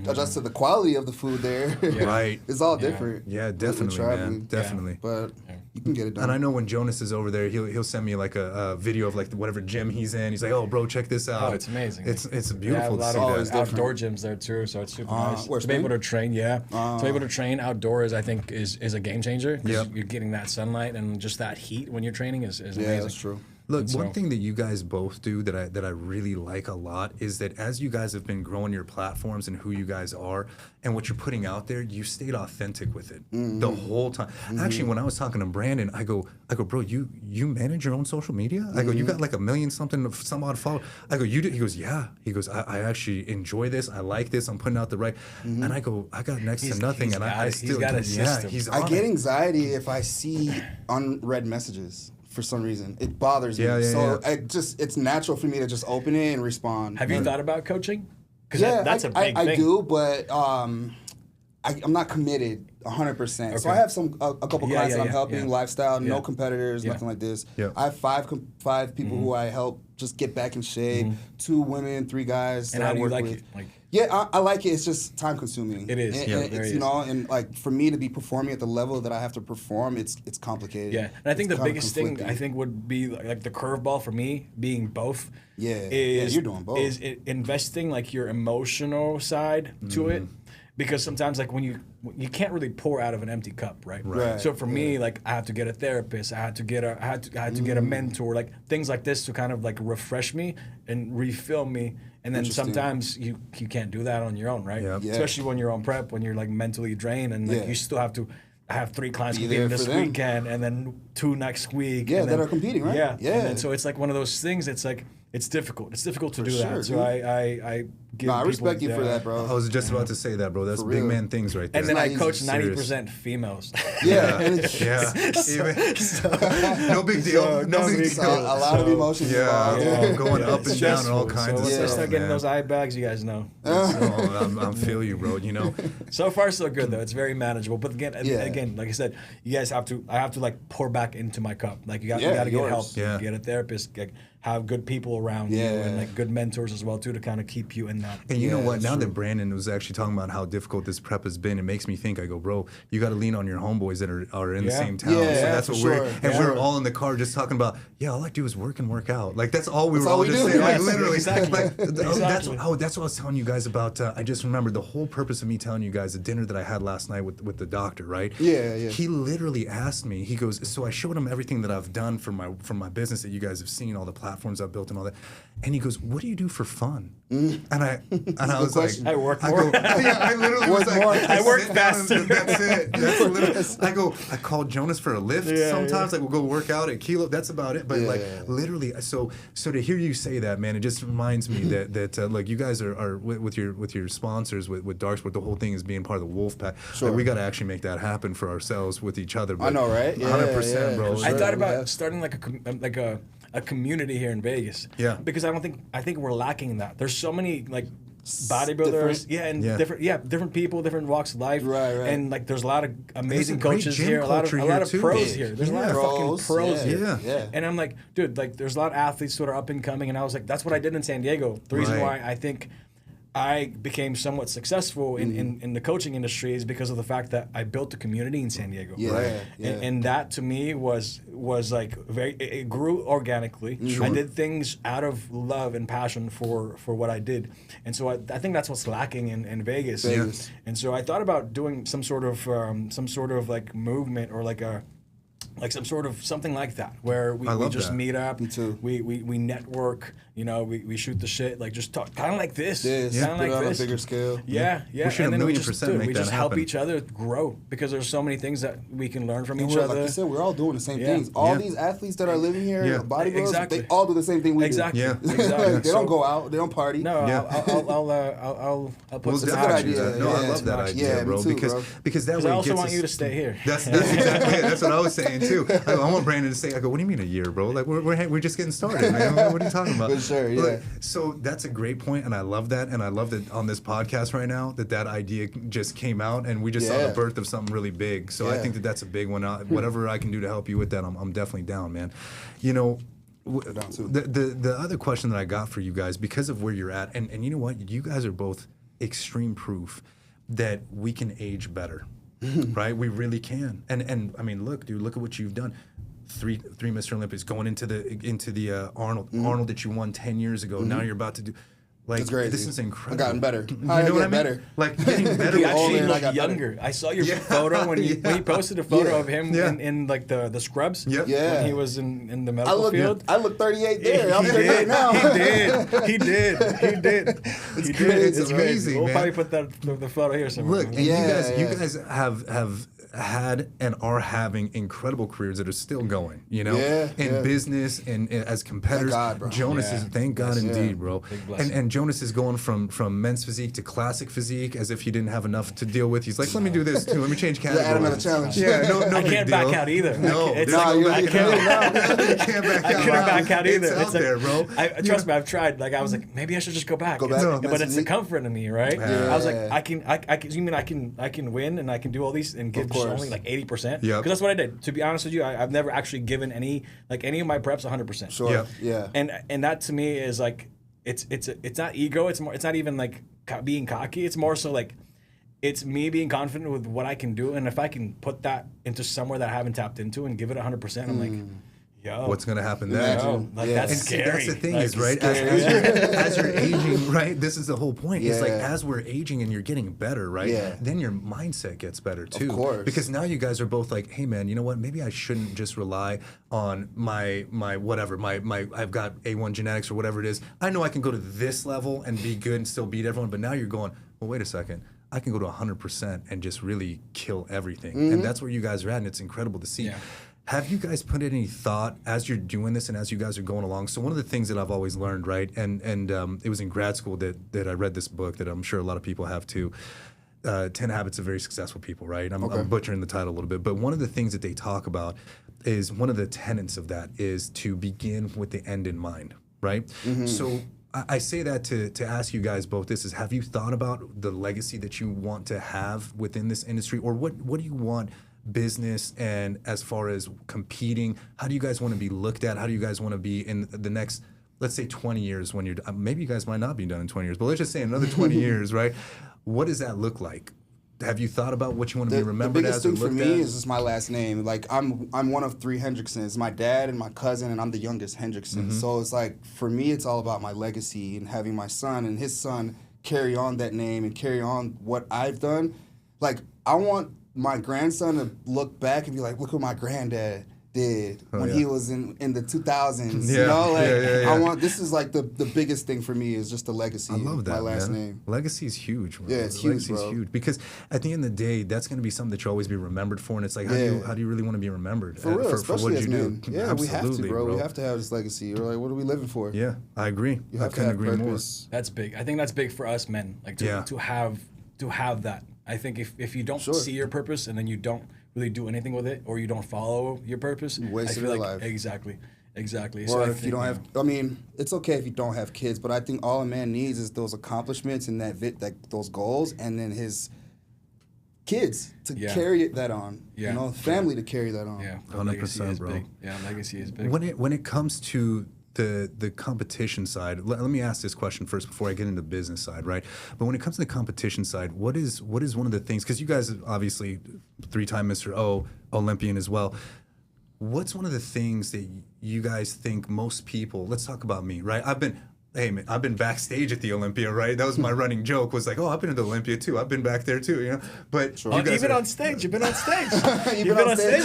Speaker 2: adjust to the quality of the food there.
Speaker 1: Right.
Speaker 2: It's all different.
Speaker 1: Yeah, definitely, man. Definitely.
Speaker 2: But you can get it done.
Speaker 1: And I know when Jonas is over there, he'll send me like a video of like whatever gym he's in. He's like, oh, bro, check this out.
Speaker 3: Oh, it's amazing.
Speaker 1: It's beautiful to see
Speaker 3: a lot
Speaker 1: that.
Speaker 3: of outdoor gyms there too, so it's super nice. To be able to train, to be able to train outdoors, I think is a game changer. You're getting that sunlight and just that heat when you're training is amazing.
Speaker 2: Yeah, that's true.
Speaker 1: Look, one thing that you guys both do that I really like a lot is that as you guys have been growing your platforms and who you guys are and what you're putting out there, you stayed authentic with it the whole time. Actually, when I was talking to Brandon, I go, bro, you manage your own social media? I go, you got like 1 million something, some odd followers. I go, you do? He goes, yeah. He goes, I actually enjoy this. I like this. I'm putting out the right. And I go, I got next to nothing, and I still
Speaker 3: got a system.
Speaker 2: I get anxiety if I see unread messages. For some reason, it bothers me. It's natural for me to just open it and respond.
Speaker 3: Have you thought about coaching? Because that's a big thing.
Speaker 2: I do, but I'm not committed 100%. Okay. So I have a couple clients that I'm helping, lifestyle, no competitors, nothing like this. I have five people who I help just get back in shape. 2 women, 3 guys.
Speaker 3: And
Speaker 2: that
Speaker 3: how
Speaker 2: I
Speaker 3: do you
Speaker 2: work
Speaker 3: like
Speaker 2: with.
Speaker 3: it? Like,
Speaker 2: I like it. It's just time consuming.
Speaker 3: It is.
Speaker 2: And it's, and like for me to be performing at the level that I have to perform, it's complicated.
Speaker 3: Yeah, and I think the biggest thing would be like the curveball for me being both. You're doing both. Is investing like your emotional side to it. Because sometimes, like when you can't really pour out of an empty cup, right? So for me, like I have to get a therapist, I had to get a mentor, like things like this to kind of like refresh me and refill me. And then sometimes you can't do that on your own, right? Especially when you're on prep, when you're like mentally drained, and like you still have to. I have 3 clients competing this weekend, and then 2 next week.
Speaker 2: Yeah, that are competing, right?
Speaker 3: Yeah. And then, so it's like one of those things. It's like it's difficult. It's difficult to do that. So I give.
Speaker 2: I respect you for that, bro.
Speaker 1: I was just about to say that, bro. That's big man things right there.
Speaker 3: And then I coach 90% females.
Speaker 1: No big deal. No big deal.
Speaker 2: A lot of emotions.
Speaker 1: Going up and down and all kinds of stuff.
Speaker 3: Once I start getting those eye bags, you guys know.
Speaker 1: I feel you, bro.
Speaker 3: So far, so good though. It's very manageable. But again, like I said, you guys have to. I have to like pour back into my cup. Like you got to get help. Get a therapist. Have good people around you and like good mentors as well too to kind of keep you in that.
Speaker 1: And you know what? Now that Brandon was actually talking about how difficult this prep has been, it makes me think. I go, bro, you got to lean on your homeboys that are in the same town. So that's what we're all in the car just talking about. Yeah, all I do is work and work out. Like that's all we were all just saying. Like literally, that's what I was telling you guys about. I just remembered the whole purpose of me telling you guys the dinner that I had last night with the doctor. Right? He literally asked me. He goes, so I showed him everything that I've done for my business that you guys have seen, all the platforms I've built and all that. And he goes, what do you do for fun? And I was like,
Speaker 3: I work more.
Speaker 1: I literally was like,
Speaker 3: I work faster.
Speaker 1: That's it. That's literally. I call Jonas for a lift sometimes. Like we'll go work out at Kilo. That's about it. But literally, so to hear you say that, man, it just reminds me that like you guys are with your sponsors with Darksport. The whole thing is being part of the Wolf Pack. Like, we got to actually make that happen for ourselves with each other. But
Speaker 2: I know, right?
Speaker 1: 100%, bro.
Speaker 3: I thought about starting like a community here in Vegas. Because I think we're lacking that. There's so many like bodybuilders, different people, different walks of life, and like there's a lot of amazing coaches here, a lot of pros here. There's a lot of fucking pros here, and I'm like, dude, like there's a lot of athletes that are up and coming, and I was like, that's what I did in San Diego. The reason why I think I became somewhat successful in the coaching industry is because of the fact that I built a community in San Diego. And that to me was like it grew organically. I did things out of love and passion for what I did. And so I think that's what's lacking in Vegas. And so I thought about doing some sort of like movement or like like some sort of something like that, where we just meet up.
Speaker 2: Me too.
Speaker 3: We network. You know, we shoot the shit. Like just talk, kind of like this.
Speaker 2: Kind of like this. On a bigger scale.
Speaker 3: Yeah.
Speaker 1: We should 1,000,000% make
Speaker 3: we
Speaker 1: that
Speaker 3: just
Speaker 1: happen.
Speaker 3: help each other grow, because there's so many things that we can learn from each other.
Speaker 2: Like you said, we're all doing the same things. All these athletes that are living here, bodybuilders, they all do the same thing we do.
Speaker 3: Exactly.
Speaker 2: They don't go out. They don't party.
Speaker 3: No, I'll put some
Speaker 1: good
Speaker 3: idea.
Speaker 1: No, I love that idea, bro.
Speaker 2: Me too,
Speaker 1: because that way
Speaker 3: I also want
Speaker 1: us,
Speaker 3: you to stay here.
Speaker 1: That's exactly it. That's what I was saying too. I want Brandon to say, I go, what do you mean a year, bro? Like we're just getting started, man. What are you talking about?
Speaker 2: For sure, yeah.
Speaker 1: So that's a great point, and I love that, and I love that on this podcast right now that idea just came out, and we just saw the birth of something really big. So I think that's a big one. Whatever I can do to help you with that, I'm definitely down, man. You know, the other question that I got for you guys, because of where you're at, and you know what, you guys are both extreme proof that we can age better, right? We really can. And I mean, look at what you've done. Three Mr. Olympics, going into the Arnold that you won 10 years ago. Now you're about to do. Like,
Speaker 2: that's crazy.
Speaker 1: This is incredible.
Speaker 2: I've gotten better.
Speaker 1: You know what I mean?
Speaker 2: Better.
Speaker 1: Like, getting better.
Speaker 3: You actually look younger. I saw your photo when you posted a photo of him in like the scrubs. When he was in the medical field.
Speaker 2: I look 38 there. I'm 38 now.
Speaker 3: He did.
Speaker 2: It's crazy.
Speaker 1: It's amazing,
Speaker 3: We'll
Speaker 1: man.
Speaker 3: probably put the photo here somewhere.
Speaker 1: Look, and you guys have had and are having incredible careers that are still going, you know, in business and as competitors.
Speaker 2: Thank God, bro.
Speaker 1: Jonas is, thank God indeed, bro.
Speaker 3: Big
Speaker 1: And Jonas is going from men's physique to classic physique as if he didn't have enough to deal with. He's like, let me do this too. Let me change categories.
Speaker 2: Add another challenge.
Speaker 1: No
Speaker 3: I can't back out either.
Speaker 1: No,
Speaker 3: it's
Speaker 1: I
Speaker 3: like,
Speaker 1: can't back out.
Speaker 3: I couldn't back out either.
Speaker 1: It's out there, bro.
Speaker 3: Trust me, I've tried. Like I was like, maybe I should just go back. But it's the comfort of me, right?
Speaker 2: Yeah.
Speaker 3: I was like, I can win and I can do all these and give only like 80%.
Speaker 1: Yeah.
Speaker 3: Because that's what I did. To be honest with you, I've never actually given any of my preps 100%.
Speaker 2: Sure. Yeah.
Speaker 3: And that to me is like, it's not ego. It's not even like being cocky. It's more so like, it's me being confident with what I can do, and if I can put that into somewhere that I haven't tapped into and give it 100%, I'm like, yo,
Speaker 1: what's gonna happen then?
Speaker 3: That's scary.
Speaker 1: See, that's the thing is, right? As you're aging, right? This is the whole point. It's like as we're aging and you're getting better, right? Then your mindset gets better too.
Speaker 2: Of course.
Speaker 1: Because now you guys are both like, hey man, you know what? Maybe I shouldn't just rely on my whatever, my I've got A1 genetics or whatever it is. I know I can go to this level and be good and still beat everyone, but now you're going, well, wait a second. I can go to 100% and just really kill everything. And that's where you guys are at, and it's incredible to see.
Speaker 3: Yeah.
Speaker 1: Have you guys put any thought as you're doing this and as you guys are going along? So one of the things that I've always learned, right, and it was in grad school that I read this book that I'm sure a lot of people have too, 10 Habits of Very Successful People, right? I'm butchering the title a little bit, but one of the things that they talk about is one of the tenets of that is to begin with the end in mind, right? So I say that to ask you guys both this is, have you thought about the legacy that you want to have within this industry, or what do you want business and as far as competing, how do you guys want to be looked at? How do you guys want to be in the next, let's say 20 years when you're, maybe you guys might not be done in 20 years, but let's just say another 20 years, right? What does that look like? Have you thought about what you want to be remembered as or looked at?
Speaker 2: The biggest thing for me is just my last name. Like I'm one of 3 Hendricksons. My dad and my cousin, and I'm the youngest Hendrickson. So it's like, for me, it's all about my legacy and having my son and his son carry on that name and carry on what I've done. Like, I want my grandson to look back and be like, look what my granddad did when he was in the 2000s. You know, like I want, this is like the biggest thing for me is just the legacy.
Speaker 1: I love that,
Speaker 2: my last name.
Speaker 1: Legacy is huge. Bro.
Speaker 2: Yeah, it's huge,
Speaker 1: bro. Huge because at the end of the day, that's going to be something that you'll always be remembered for, and it's like, how do you really want to be remembered
Speaker 2: for real,
Speaker 1: for what you do?
Speaker 2: Yeah, we have to, bro. We have to have this legacy. We're like, what are we living for?
Speaker 1: Yeah, I agree. I couldn't agree more.
Speaker 3: That's big. I think that's big for us men, like to have that. I think if you don't see your purpose and then you don't really do anything with it, or you don't follow your purpose,
Speaker 2: you wasted your life.
Speaker 3: Exactly.
Speaker 2: Or
Speaker 3: so
Speaker 2: if you don't have, I mean, it's okay if you don't have kids, but I think all a man needs is those accomplishments and those goals, and then his kids to carry that on. You know, family to carry that on.
Speaker 3: Yeah,
Speaker 1: 100%, bro.
Speaker 3: Big. Yeah, legacy is big.
Speaker 1: When it comes to the competition side, let me ask this question first before I get into the business side, right? But when it comes to the competition side, what is one of the things, because you guys are obviously 3-time Mr. Olympian as well, what's one of the things that you guys think most people, let's talk about me, right? hey man, I've been backstage at the Olympia, right? That was my running joke. Was like, oh, I've been at the Olympia too. I've been back there too, you know. But
Speaker 3: you guys even on stage, you've been on stage. You've been on stage.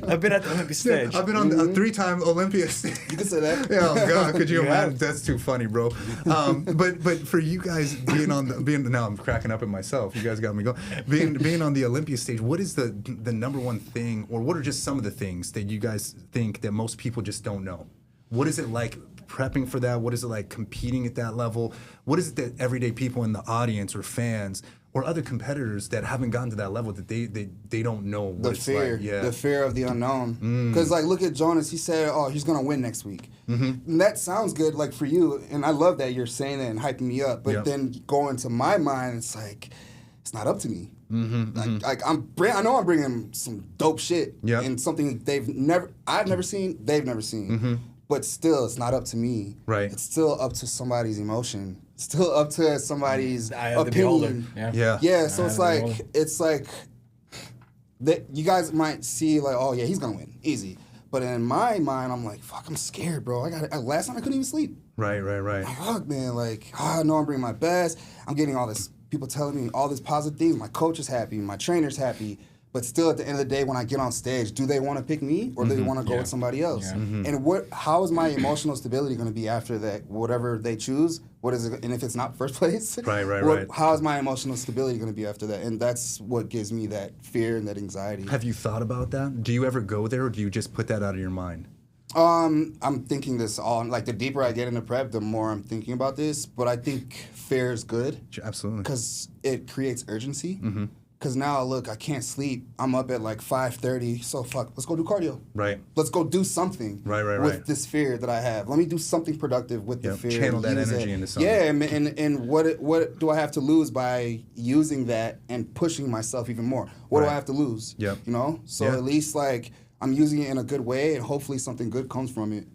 Speaker 3: I've been at the Olympia stage.
Speaker 1: I've been on a 3-time Olympia stage.
Speaker 2: You can say that.
Speaker 1: Yeah, oh God, could you imagine? That's too funny, bro. But for you guys being now I'm cracking up at myself. You guys got me going. Being on the Olympia stage, what is the number one thing, or what are just some of the things that you guys think that most people just don't know? What is it like prepping for that? What is it like competing at that level? What is it that everyday people in the audience or fans or other competitors that haven't gotten to that level that they don't know what it's like? Yeah.
Speaker 2: The fear of the unknown. Because like, look at Jonas. He said, "Oh, he's gonna win next week." And that sounds good, like for you, and I love that you're saying that and hyping me up. But then going to my mind, it's like, it's not up to me. I know I'm bringing some dope shit and something I've never seen, they've never seen. But still, it's not up to me.
Speaker 1: Right.
Speaker 2: It's still up to somebody's emotion. It's still up to somebody's opinion. Yeah. So it's like that. You guys might see like, oh yeah, he's gonna win, easy. But in my mind, I'm like, fuck, I'm scared, bro. Last night I couldn't even sleep.
Speaker 1: Right.
Speaker 2: Fuck, man. Like, I know I'm bringing my best. I'm getting all this. People telling me all these positive things. My coach is happy. My trainer's happy. But still, at the end of the day, when I get on stage, do they want to pick me or do they want to go with somebody else? And how is my emotional stability going to be after that? Whatever they choose, what is it? And if it's not first place,
Speaker 1: right.
Speaker 2: How is my emotional stability going to be after that? And that's what gives me that fear and that anxiety.
Speaker 1: Have you thought about that? Do you ever go there, or do you just put that out of your mind?
Speaker 2: I'm thinking this all, like the deeper I get into prep, the more I'm thinking about this. But I think fear is good.
Speaker 1: Absolutely.
Speaker 2: Because it creates urgency. Because now, look, I can't sleep. I'm up at like 5:30, so fuck, let's go do cardio.
Speaker 1: Right.
Speaker 2: Let's go do something with this fear that I have. Let me do something productive with the fear.
Speaker 1: Channel that energy into something.
Speaker 2: Yeah, and what do I have to lose by using that and pushing myself even more? What do I have to lose?
Speaker 1: Yep.
Speaker 2: You know? So at least like I'm using it in a good way, and hopefully something good comes from it.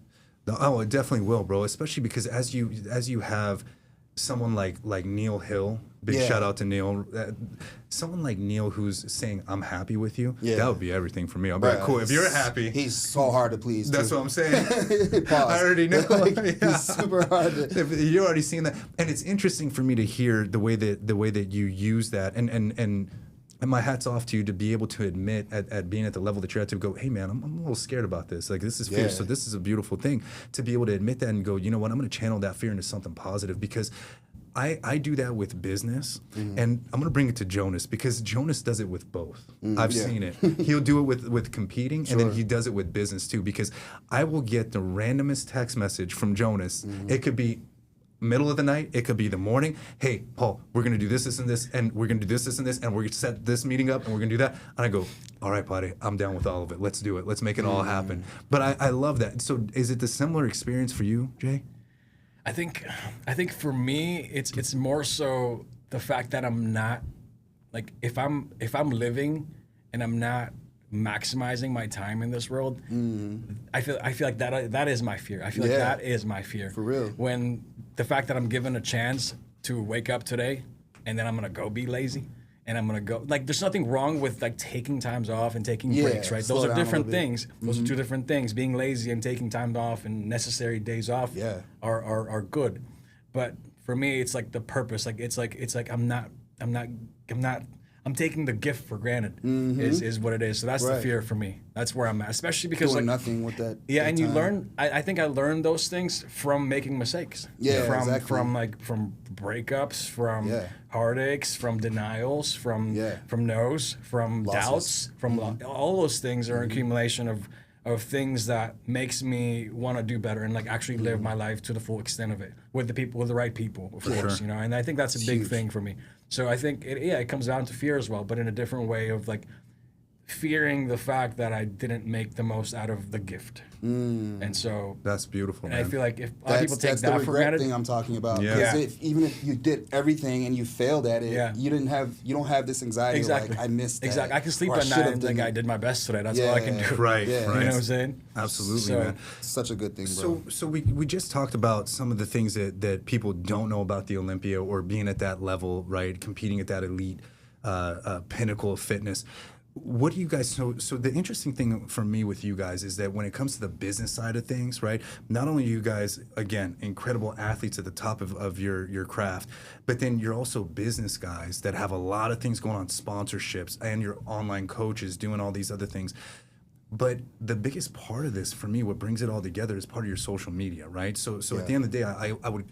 Speaker 1: Oh, it definitely will, bro. Especially because as you have someone like Neil Hill, big shout out to Neil. Someone like Neil who's saying, I'm happy with you, that would be everything for me. I'll be like, cool, if you're happy.
Speaker 2: He's so hard to please.
Speaker 1: That's what I'm saying. I already know.
Speaker 2: He's super hard to.
Speaker 1: You're already seeing that. And it's interesting for me to hear the way that you use that. And my hat's off to you to be able to admit at being at the level that you're at to go, hey man, I'm a little scared about this. Like this is fear, so this is a beautiful thing. To be able to admit that and go, you know what, I'm gonna channel that fear into something positive, because I do that with business, and I'm gonna bring it to Jonas, because Jonas does it with both. I've seen it. He'll do it with competing, and then he does it with business too, because I will get the randomest text message from Jonas. It could be middle of the night, it could be the morning. Hey, Paul, we're gonna do this, and this, and we're gonna do this, and this, and we're gonna set this meeting up, and we're gonna do that. And I go, all right, buddy, I'm down with all of it. Let's do it. Let's make it all happen. But I love that. So is it the similar experience for you, Jay?
Speaker 3: I think for me, it's more so the fact that I'm not, like, if I'm living and I'm not maximizing my time in this world, I feel like that is my fear. I feel like that is my fear.
Speaker 2: For real.
Speaker 3: When the fact that I'm given a chance to wake up today and then I'm gonna go be lazy and I'm gonna go, like, there's nothing wrong with like taking times off and taking breaks, right? Those are different things. Those are two different things. Being lazy and taking time off and necessary days off are good. But for me, it's like the purpose. Like it's like I'm taking the gift for granted is what it is. So that's the fear for me. That's where I'm at, especially because
Speaker 2: doing
Speaker 3: like
Speaker 2: nothing with that.
Speaker 3: Yeah, and
Speaker 2: time.
Speaker 3: you learn. I think I learned those things from making mistakes.
Speaker 2: Yeah,
Speaker 3: from breakups, from heartaches, from denials, from no's, from losses. Doubts, from all those things are an accumulation of things that makes me want to do better and like actually live my life to the full extent of it with the right people, of course, you know. And I think that's a big thing for me. So I think it comes down to fear as well, but in a different way of like fearing the fact that I didn't make the most out of the gift. And so
Speaker 1: that's beautiful.
Speaker 3: And man. I feel like if people take that for granted,
Speaker 2: thing I'm talking about. Because even if you did everything and you failed at it, you don't have this anxiety. Exactly. Like, I missed that.
Speaker 3: Exactly. I can sleep at night and think I did my best today. That's all I can do.
Speaker 1: Right.
Speaker 3: You know what I'm saying?
Speaker 1: Absolutely, man.
Speaker 2: Such a good thing, bro.
Speaker 1: So we just talked about some of the things that people don't know about the Olympia or being at that level, right? Competing at that elite pinnacle of fitness. what do you guys, so the interesting thing for me with you guys is that when it comes to the business side of things, right, not only are you guys, again, incredible athletes at the top of your craft, but then you're also business guys that have a lot of things going on, sponsorships, and you're online coaches doing all these other things. But the biggest part of this for me, what brings it all together, is part of your social media, right? So at the end of the day, I would,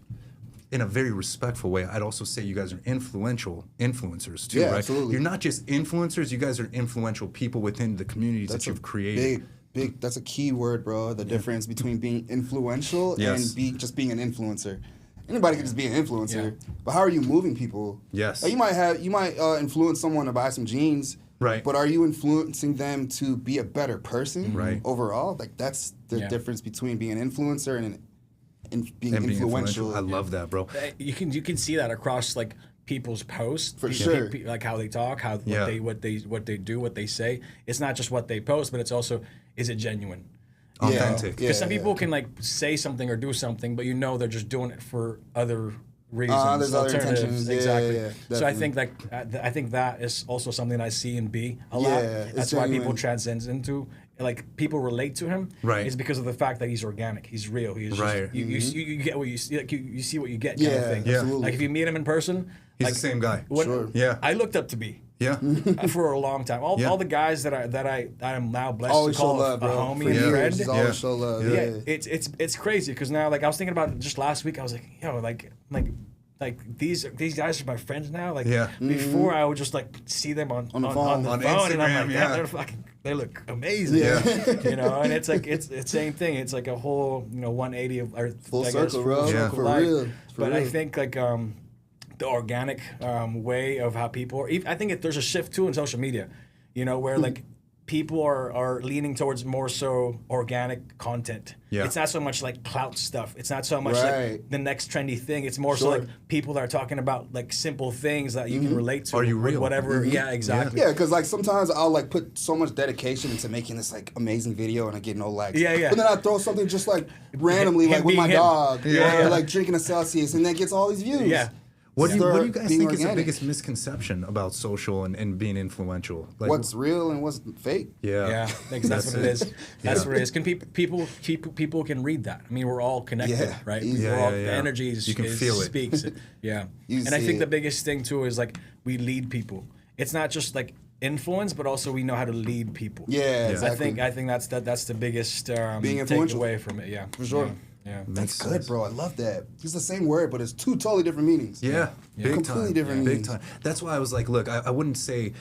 Speaker 1: in a very respectful way, I'd also say you guys are influencers too, right?
Speaker 2: Absolutely.
Speaker 1: You're not just influencers, you guys are influential people within the communities that you've created.
Speaker 2: Big, that's a key word, bro. The difference between being influential and just being an influencer. Anybody can just be an influencer, but how are you moving people?
Speaker 1: Yes.
Speaker 2: Like you might influence someone to buy some jeans,
Speaker 1: right?
Speaker 2: But are you influencing them to be a better person,
Speaker 1: right?
Speaker 2: Overall, like that's the difference between being an influencer and being influential.
Speaker 1: I love that, bro.
Speaker 3: You can see that across like people's posts,
Speaker 2: for sure.
Speaker 3: Like how they talk, what they do, what they say. It's not just what they post, but it's also, is it genuine,
Speaker 1: authentic?
Speaker 3: Because some people can like say something or do something, but they're just doing it for other reasons,
Speaker 2: there's other intentions.
Speaker 3: Exactly. So I think that is also something I see in B a lot. That's why people transcend into, like, people relate to him.
Speaker 1: Right.
Speaker 3: Is because of the fact that he's organic. He's real. He's
Speaker 1: right.
Speaker 3: Just, you get what you see. Like you see what you get. Kind of thing.
Speaker 1: Yeah.
Speaker 2: Absolutely.
Speaker 3: Like if you meet him in person,
Speaker 1: he's
Speaker 3: like,
Speaker 1: the same guy.
Speaker 2: Sure.
Speaker 1: Yeah.
Speaker 3: I looked up to B.
Speaker 1: Yeah.
Speaker 3: For a long time. All the guys that I'm now blessed
Speaker 2: always
Speaker 3: to call
Speaker 2: love,
Speaker 3: a homie and friend.
Speaker 2: Always show love.
Speaker 3: Yeah. It's crazy because now, like, I was thinking about it just last week. I was like, like these guys are my friends now. Like before, I would just like see them on the phone,
Speaker 1: on
Speaker 3: and I'm
Speaker 1: Instagram,
Speaker 3: like, they look amazing.
Speaker 1: Yeah.
Speaker 3: And it's like it's the same thing. It's like a whole 180 of
Speaker 2: full circle, bro.
Speaker 1: Yeah.
Speaker 2: For real.
Speaker 3: But I think like the organic way of how people I think there's a shift too in social media, where like people are leaning towards more so organic content.
Speaker 1: Yeah.
Speaker 3: It's not so much like clout stuff. It's not so much like the next trendy thing. It's more so like people that are talking about like simple things that you can relate to.
Speaker 1: Are you real?
Speaker 3: Whatever. Yeah, exactly.
Speaker 2: Yeah, because like sometimes I'll like put so much dedication into making this like amazing video and I get no likes.
Speaker 3: Yeah.
Speaker 2: But then I throw something just like randomly, like with my dog, or like drinking a Celsius, and that gets all these views.
Speaker 3: Yeah.
Speaker 1: What do you guys think is the biggest misconception about social and being influential? Like,
Speaker 2: what's real and what's fake?
Speaker 3: Yeah, I think that's what it is. That's what it is. Can people can read that? I mean, we're all connected, right?
Speaker 2: Easy.
Speaker 3: We're all, the energy
Speaker 1: you can feel it.
Speaker 3: Speaks. Yeah, and I think the biggest thing too is like we lead people. It's not just like influence, but also we know how to lead people.
Speaker 2: Yeah. Exactly.
Speaker 3: I think that's the biggest
Speaker 2: being influential
Speaker 3: takeaway from it. Yeah,
Speaker 2: for sure.
Speaker 3: Yeah.
Speaker 2: That's good, bro. I love that. It's the same word, but it's two totally different meanings.
Speaker 1: Yeah. Big
Speaker 2: completely
Speaker 1: time.
Speaker 2: different meanings.
Speaker 1: Big time. That's why I was like, look, I wouldn't say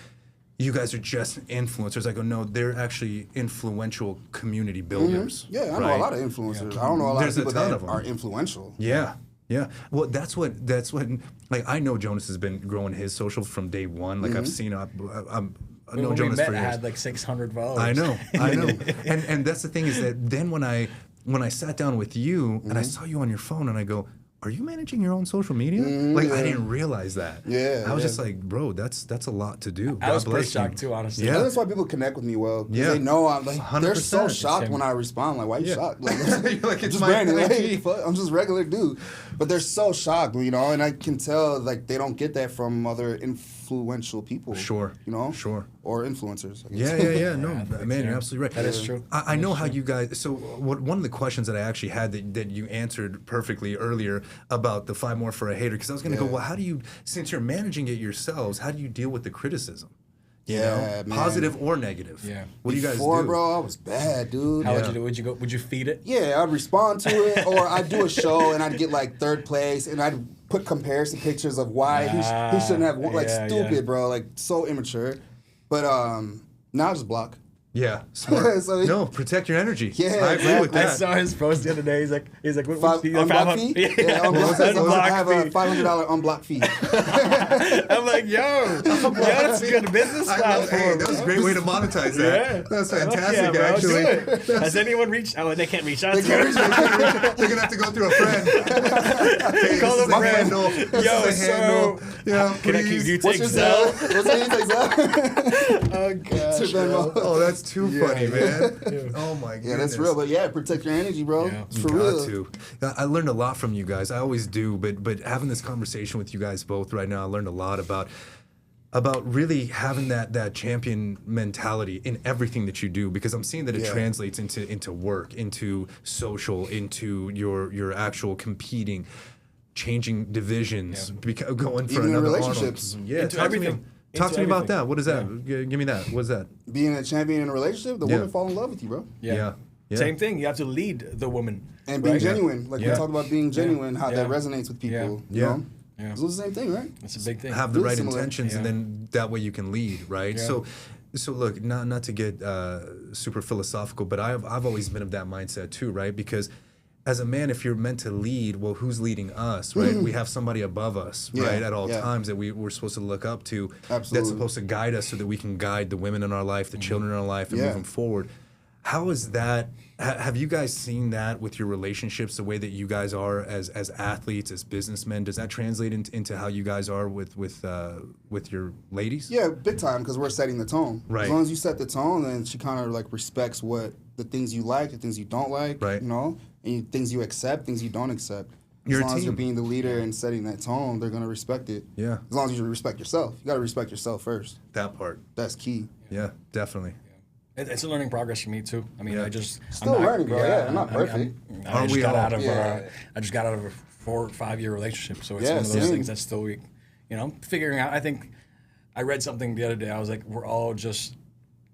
Speaker 1: you guys are just influencers. I go, no, they're actually influential community builders.
Speaker 2: Yeah, I know a lot of influencers. I don't know a lot of people that are influential.
Speaker 1: Yeah. Yeah. Well, that's what, like, I know Jonas has been growing his socials from day one. Like, I've seen, I know Jonas for years.
Speaker 3: I had like 600 followers.
Speaker 1: I know. And that's the thing is that then when I sat down with you and I saw you on your phone and I go, are you managing your own social media? Like, I didn't realize that.
Speaker 2: Yeah.
Speaker 1: I was just like, bro, that's a lot to do.
Speaker 3: I was pretty shocked too, honestly.
Speaker 2: Yeah. That's why people connect with me well. Yeah. They know I'm like, 100%. They're so shocked when I respond. Like, why are you shocked? Like,
Speaker 1: like it's
Speaker 2: just
Speaker 1: my
Speaker 2: Brandon. Like, I'm just a regular dude. But they're so shocked, and I can tell like they don't get that from other influential people.
Speaker 1: Sure. Sure.
Speaker 2: Or influencers.
Speaker 1: Yeah. No, man, you're absolutely right.
Speaker 3: That is true.
Speaker 1: I know how you guys. So one of the questions that I actually had that you answered perfectly earlier about the 5 more for a hater, because I was going to go, well, how do you, since you're managing it yourselves, how do you deal with the criticism?
Speaker 2: Man.
Speaker 1: Positive or negative.
Speaker 3: Yeah.
Speaker 1: What do you guys
Speaker 2: Before,
Speaker 1: do?
Speaker 2: bro, I was bad, dude.
Speaker 3: How would you do? Would you feed it?
Speaker 2: Yeah, I'd respond to it, or I'd do a show and I'd get like 3rd place, and I'd put comparison pictures of why he shouldn't have won. Like stupid, bro. Like so immature. But now I just block.
Speaker 1: Yeah, smart. No, protect your energy. Yeah, I agree with that.
Speaker 3: I saw his post the other day. He's like,
Speaker 2: unblock fee? Yeah, I have a $500 unblock fee.
Speaker 3: I'm like, yo, that's a good business platform.
Speaker 1: Hey, that was a great way to monetize that. Yeah. That's fantastic, actually.
Speaker 3: Has anyone reached? Oh, they can't reach out.
Speaker 1: They're gonna have to go through a friend. Hey,
Speaker 3: call them a friend.
Speaker 1: Yo,
Speaker 3: can you take Zelle?
Speaker 2: What's Zelle?
Speaker 3: Oh gosh.
Speaker 1: Oh, that's too funny, man. Oh my goodness.
Speaker 2: Yeah, that's real. But protect your energy, bro.
Speaker 1: Yeah.
Speaker 2: For real.
Speaker 1: To. I learned a lot from you guys. I always do. But having this conversation with you guys both right now, I learned a lot about about really having that champion mentality in everything that you do, because I'm seeing that it translates into work, into social, into your actual competing, changing divisions, going for
Speaker 2: even
Speaker 1: another
Speaker 2: in relationships.
Speaker 1: Arnold. Yeah, talk to me about that. What is that? Give me that. What is that?
Speaker 2: Being a champion in a relationship, the woman fall in love with you, bro.
Speaker 1: Yeah.
Speaker 3: Same thing. You have to lead the woman.
Speaker 2: And being genuine. Like we talked about being genuine, how that resonates with people. You know?
Speaker 1: Yeah.
Speaker 2: It's the same thing, right?
Speaker 3: It's a big thing.
Speaker 1: Have the right intentions, and then that way you can lead, right?
Speaker 3: Yeah.
Speaker 1: So look, not to get super philosophical, but I've always been of that mindset too, right? Because as a man, if you're meant to lead, well, who's leading us, right? We have somebody above us, right, at all times that we're supposed to look up to.
Speaker 2: Absolutely.
Speaker 1: That's supposed to guide us so that we can guide the women in our life, the children in our life, and move them forward. How is that? Have you guys seen that with your relationships, the way that you guys are as athletes, as businessmen? Does that translate into how you guys are with your ladies?
Speaker 2: Yeah, big time, because we're setting the tone.
Speaker 1: Right.
Speaker 2: As long as you set the tone, then she kind of like respects what the things you like, the things you don't like,
Speaker 1: right.
Speaker 2: you know, and things you accept, things you don't accept.
Speaker 1: You're
Speaker 2: as long
Speaker 1: a
Speaker 2: as you're
Speaker 1: team.
Speaker 2: being the leader and setting that tone, they're gonna respect it.
Speaker 1: Yeah.
Speaker 2: As long as you respect yourself, you gotta respect yourself first.
Speaker 1: That part.
Speaker 2: That's key.
Speaker 1: Yeah, definitely.
Speaker 3: It's a learning progress for me too. I mean,
Speaker 2: Still learning, bro. Yeah, I'm not perfect.
Speaker 3: I just got out of a 4 or 5 year relationship, so it's one of those things that's still, figuring out. I think I read something the other day. I was like, we're all just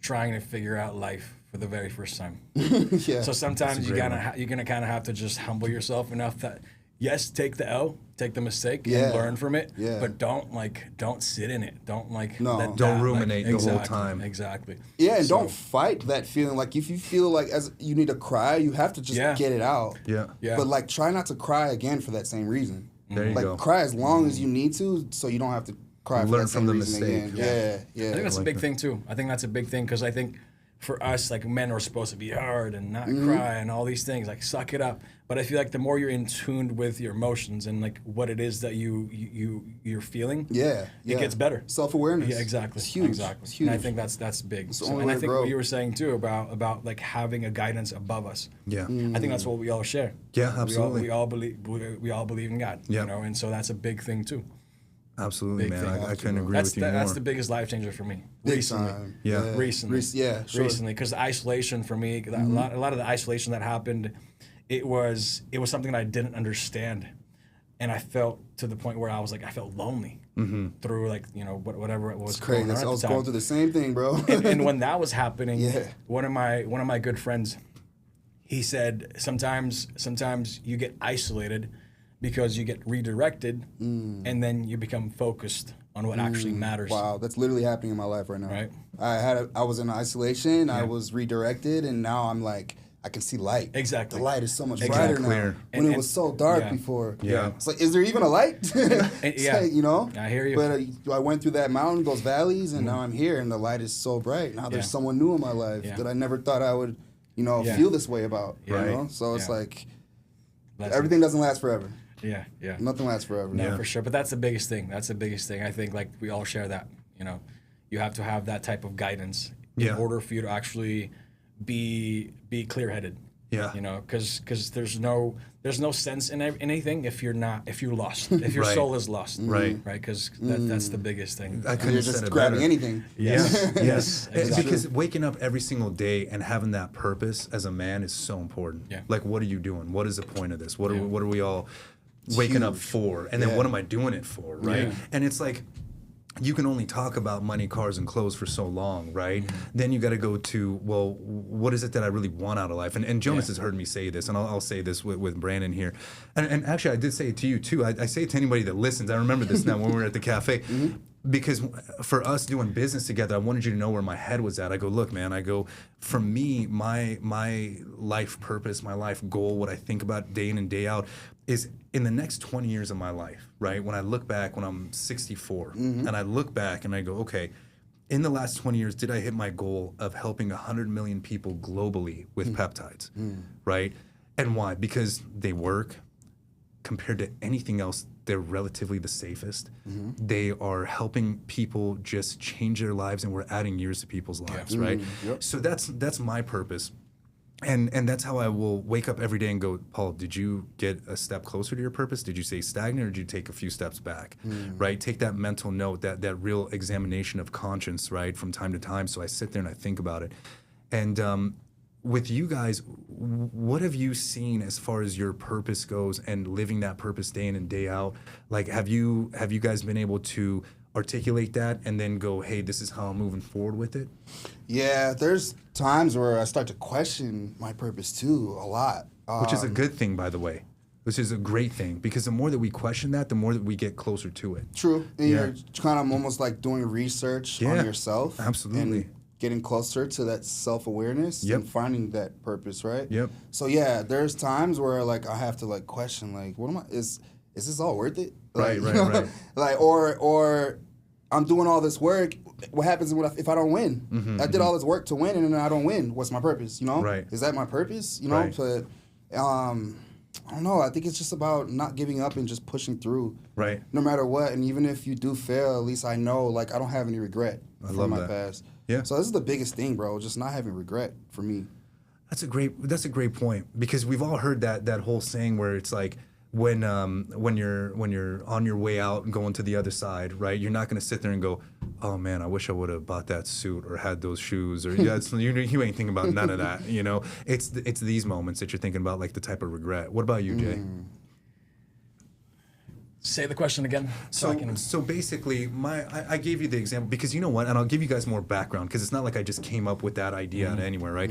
Speaker 3: trying to figure out life for the very first time. So sometimes you're gonna kind of have to just humble yourself enough that take the L, take the mistake, and learn from it. But don't sit in it. Don't
Speaker 1: don't ruminate the whole time.
Speaker 3: Exactly.
Speaker 2: Yeah, and don't fight that feeling. Like if you feel like as you need to cry, you have to just get it out.
Speaker 1: Yeah.
Speaker 2: But try not to cry again for that same reason.
Speaker 1: There you go.
Speaker 2: Cry as long as you need to, so you don't have to cry.
Speaker 1: Learn
Speaker 2: for that same
Speaker 1: from the
Speaker 2: reason
Speaker 1: mistake.
Speaker 2: Again. Yeah.
Speaker 3: I think that's a big thing too. I think that's a big thing because I think for us, men are supposed to be hard and not cry and all these things, suck it up. But I feel like the more you're in tune with your emotions and what it is that you're feeling, it gets better.
Speaker 2: Self-awareness.
Speaker 3: Yeah, exactly.
Speaker 2: It's huge.
Speaker 3: Exactly.
Speaker 2: It's huge.
Speaker 3: And I think that's big.
Speaker 2: And
Speaker 3: I think what you were saying too about having a guidance above us.
Speaker 1: Yeah.
Speaker 3: I think that's what we all share.
Speaker 1: Yeah, absolutely.
Speaker 3: We all believe in God.
Speaker 1: Yeah.
Speaker 3: And so that's a big thing too.
Speaker 1: Absolutely, man. I couldn't agree with you more.
Speaker 3: That's the biggest life changer for me.
Speaker 2: Recently.
Speaker 1: Yeah.
Speaker 3: Recently. Recently, because the isolation for me, a lot of the isolation that happened, it was something that I didn't understand, and I felt to the point where I felt lonely through whatever it was.
Speaker 2: It's crazy. I was going through the same thing, bro.
Speaker 3: and when that was happening, one of my good friends, he said sometimes you get isolated because you get redirected, and then you become focused on what actually matters.
Speaker 2: Wow, that's literally happening in my life right now.
Speaker 3: Right.
Speaker 2: I was in isolation. I was redirected, and now I'm I can see light.
Speaker 3: Exactly.
Speaker 2: The light is so much brighter now. When it was so dark before.
Speaker 1: Yeah.
Speaker 2: It's is there even a light?
Speaker 3: It's I hear you.
Speaker 2: But I went through that mountain, those valleys, and now I'm here, and the light is so bright. Now there's someone new in my life that I never thought I would, feel this way about.
Speaker 1: Right.
Speaker 2: You know? So it's everything doesn't last forever.
Speaker 3: Yeah.
Speaker 2: Nothing lasts forever.
Speaker 3: No, for sure. But that's the biggest thing. I think we all share that. You have to have that type of guidance in order for you to actually be clear-headed.
Speaker 1: Yeah.
Speaker 3: Because there's no sense in anything if you're lost. If your soul is lost.
Speaker 1: Right.
Speaker 3: Right. Because that's the biggest thing.
Speaker 1: I couldn't
Speaker 2: You're
Speaker 1: said
Speaker 2: just
Speaker 1: it
Speaker 2: grabbing
Speaker 1: better.
Speaker 2: anything.
Speaker 1: Yes.
Speaker 3: Exactly.
Speaker 1: Because waking up every single day and having that purpose as a man is so important.
Speaker 3: Yeah.
Speaker 1: What are you doing? What is the point of this? What are we all waking up for? And then what am I doing it for? Right.
Speaker 3: Yeah.
Speaker 1: And it's you can only talk about money, cars, and clothes for so long, right? Then you got to go to, well, what is it that I really want out of life? And Jonas has heard me say this, and I'll say this with Brandon here. And actually, I did say it to you, too. I say it to anybody that listens. I remember this now when we were at the cafe. Because for us doing business together, I wanted you to know where my head was at. I go, look, man, for me, my life purpose, my life goal, what I think about day in and day out is in the next 20 years of my life, right? When I look back, when I'm 64, and I look back and I go, okay, in the last 20 years, did I hit my goal of helping 100 million people globally with peptides, right? And why? Because they work. Compared to anything else, they're relatively the safest. They are helping people just change their lives, and we're adding years to people's lives, right?
Speaker 2: Yep.
Speaker 1: So that's my purpose. And that's how I will wake up every day and go, Paul, did you get a step closer to your purpose? Did you stay stagnant, or did you take a few steps back? Right? Take that mental note, that real examination of conscience, right, from time to time. So I sit there and I think about it. And with you guys, what have you seen as far as your purpose goes and living that purpose day in and day out? Like, have you guys been able to articulate that and then go, hey, this is how I'm moving forward with it?
Speaker 2: Yeah, there's times where I start to question my purpose too a lot.
Speaker 1: Which is a good thing, by the way. Which is a great thing, because the more that we question that, the more that we get closer to it.
Speaker 2: True. And you're kind of almost like doing research on yourself.
Speaker 1: Absolutely.
Speaker 2: And getting closer to that self-awareness and finding that purpose, right?
Speaker 1: Yep.
Speaker 2: So yeah, there's times where like I have to like question like, what am I, is this all worth it? Like,
Speaker 1: right.
Speaker 2: Like, or I'm doing all this work. What happens if I don't win? I did all this work to win, and then I don't win. What's my purpose? You know?
Speaker 1: Right.
Speaker 2: Is that my purpose? You know?
Speaker 1: Right.
Speaker 2: But I don't know. I think it's just about not giving up and just pushing through.
Speaker 1: Right.
Speaker 2: No matter what, and even if you do fail, at least I know like I don't have any regret from my past.
Speaker 1: Yeah.
Speaker 2: So this is the biggest thing, bro. Just not having regret for me.
Speaker 1: That's a great point, because we've all heard that whole saying where it's like, when you're on your way out and going to the other side, right? You're not gonna sit there and go, oh man, I wish I would have bought that suit or had those shoes, or you ain't thinking about none of that. You know, it's these moments that you're thinking about, like the type of regret. What about you, Jay?
Speaker 3: Say the question again.
Speaker 1: So basically, I gave you the example because you know what, and I'll give you guys more background, because it's not like I just came up with that idea out of anywhere, right?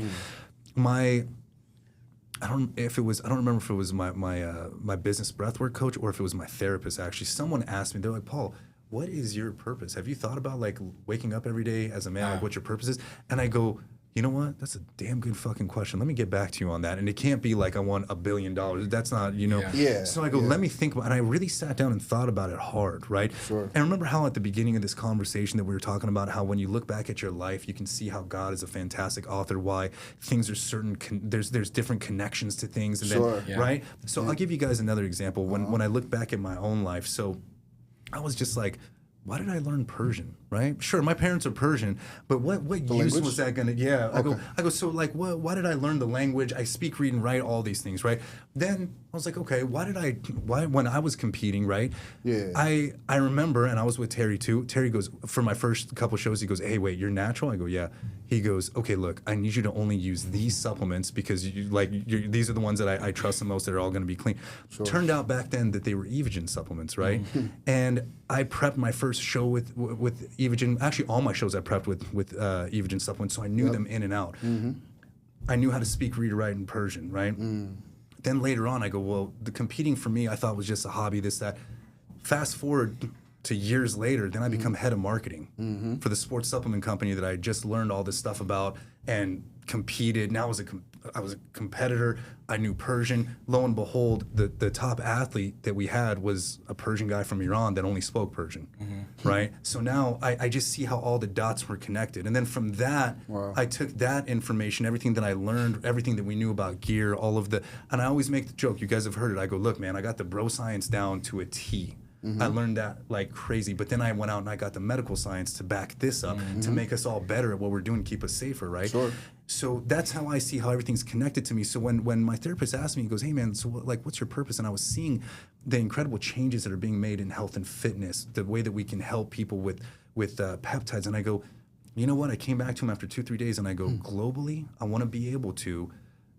Speaker 1: I don't remember if it was my business breathwork coach or if it was my therapist. Actually, someone asked me, they're like, Paul, what is your purpose? Have you thought about like waking up every day as a man, like what your purpose is? And I go, you know what? That's a damn good fucking question. Let me get back to you on that. And it can't be like I want $1 billion. That's not, you know.
Speaker 2: Yeah.
Speaker 1: So I go, let me think about it. And I really sat down and thought about it hard, right?
Speaker 2: Sure.
Speaker 1: And remember how at the beginning of this conversation that we were talking about how when you look back at your life, you can see how God is a fantastic author, why things are certain, there's different connections to things. And then, right? So I'll give you guys another example. When I look back at my own life, so I was just like, why did I learn Persian, right? Sure, my parents are Persian, but what use was that gonna? Yeah, okay. I go. So like, why did I learn the language? I speak, read, and write all these things, right? Then I was like, okay, why when I was competing, right?
Speaker 2: Yeah.
Speaker 1: I remember, and I was with Terry too. Terry goes, for my first couple shows, he goes, hey, wait, you're natural? I go, yeah. He goes, okay, look, I need you to only use these supplements because these are the ones that I trust the most that are all going to be clean. Sure. Turned out back then that they were Evogen supplements, right? And I prepped my first show with Evogen. Actually, all my shows I prepped with Evogen supplements, so I knew them in and out. I knew how to speak, read, write in Persian, right? Then later on, I go, well, the competing for me, I thought was just a hobby, this, that. Fast forward to years later, then I become head of marketing for the sports supplement company that I just learned all this stuff about and competed. Now I was a competitor. I knew Persian. Lo and behold, the top athlete that we had was a Persian guy from Iran that only spoke Persian, right? So now I just see how all the dots were connected. And then from that, I took that information, everything that I learned, everything that we knew about gear, and I always make the joke, you guys have heard it, I go, look, man, I got the bro science down to a T. I learned that like crazy, but then I went out and I got the medical science to back this up to make us all better at what we're doing, keep us safer, right?
Speaker 2: Sure.
Speaker 1: So that's how I see how everything's connected to me. So when my therapist asked me, he goes, hey man, so what's your purpose? And I was seeing the incredible changes that are being made in health and fitness, the way that we can help people with peptides. And I go, you know what? I came back to him after 2-3 days and I go, globally, I want to be able to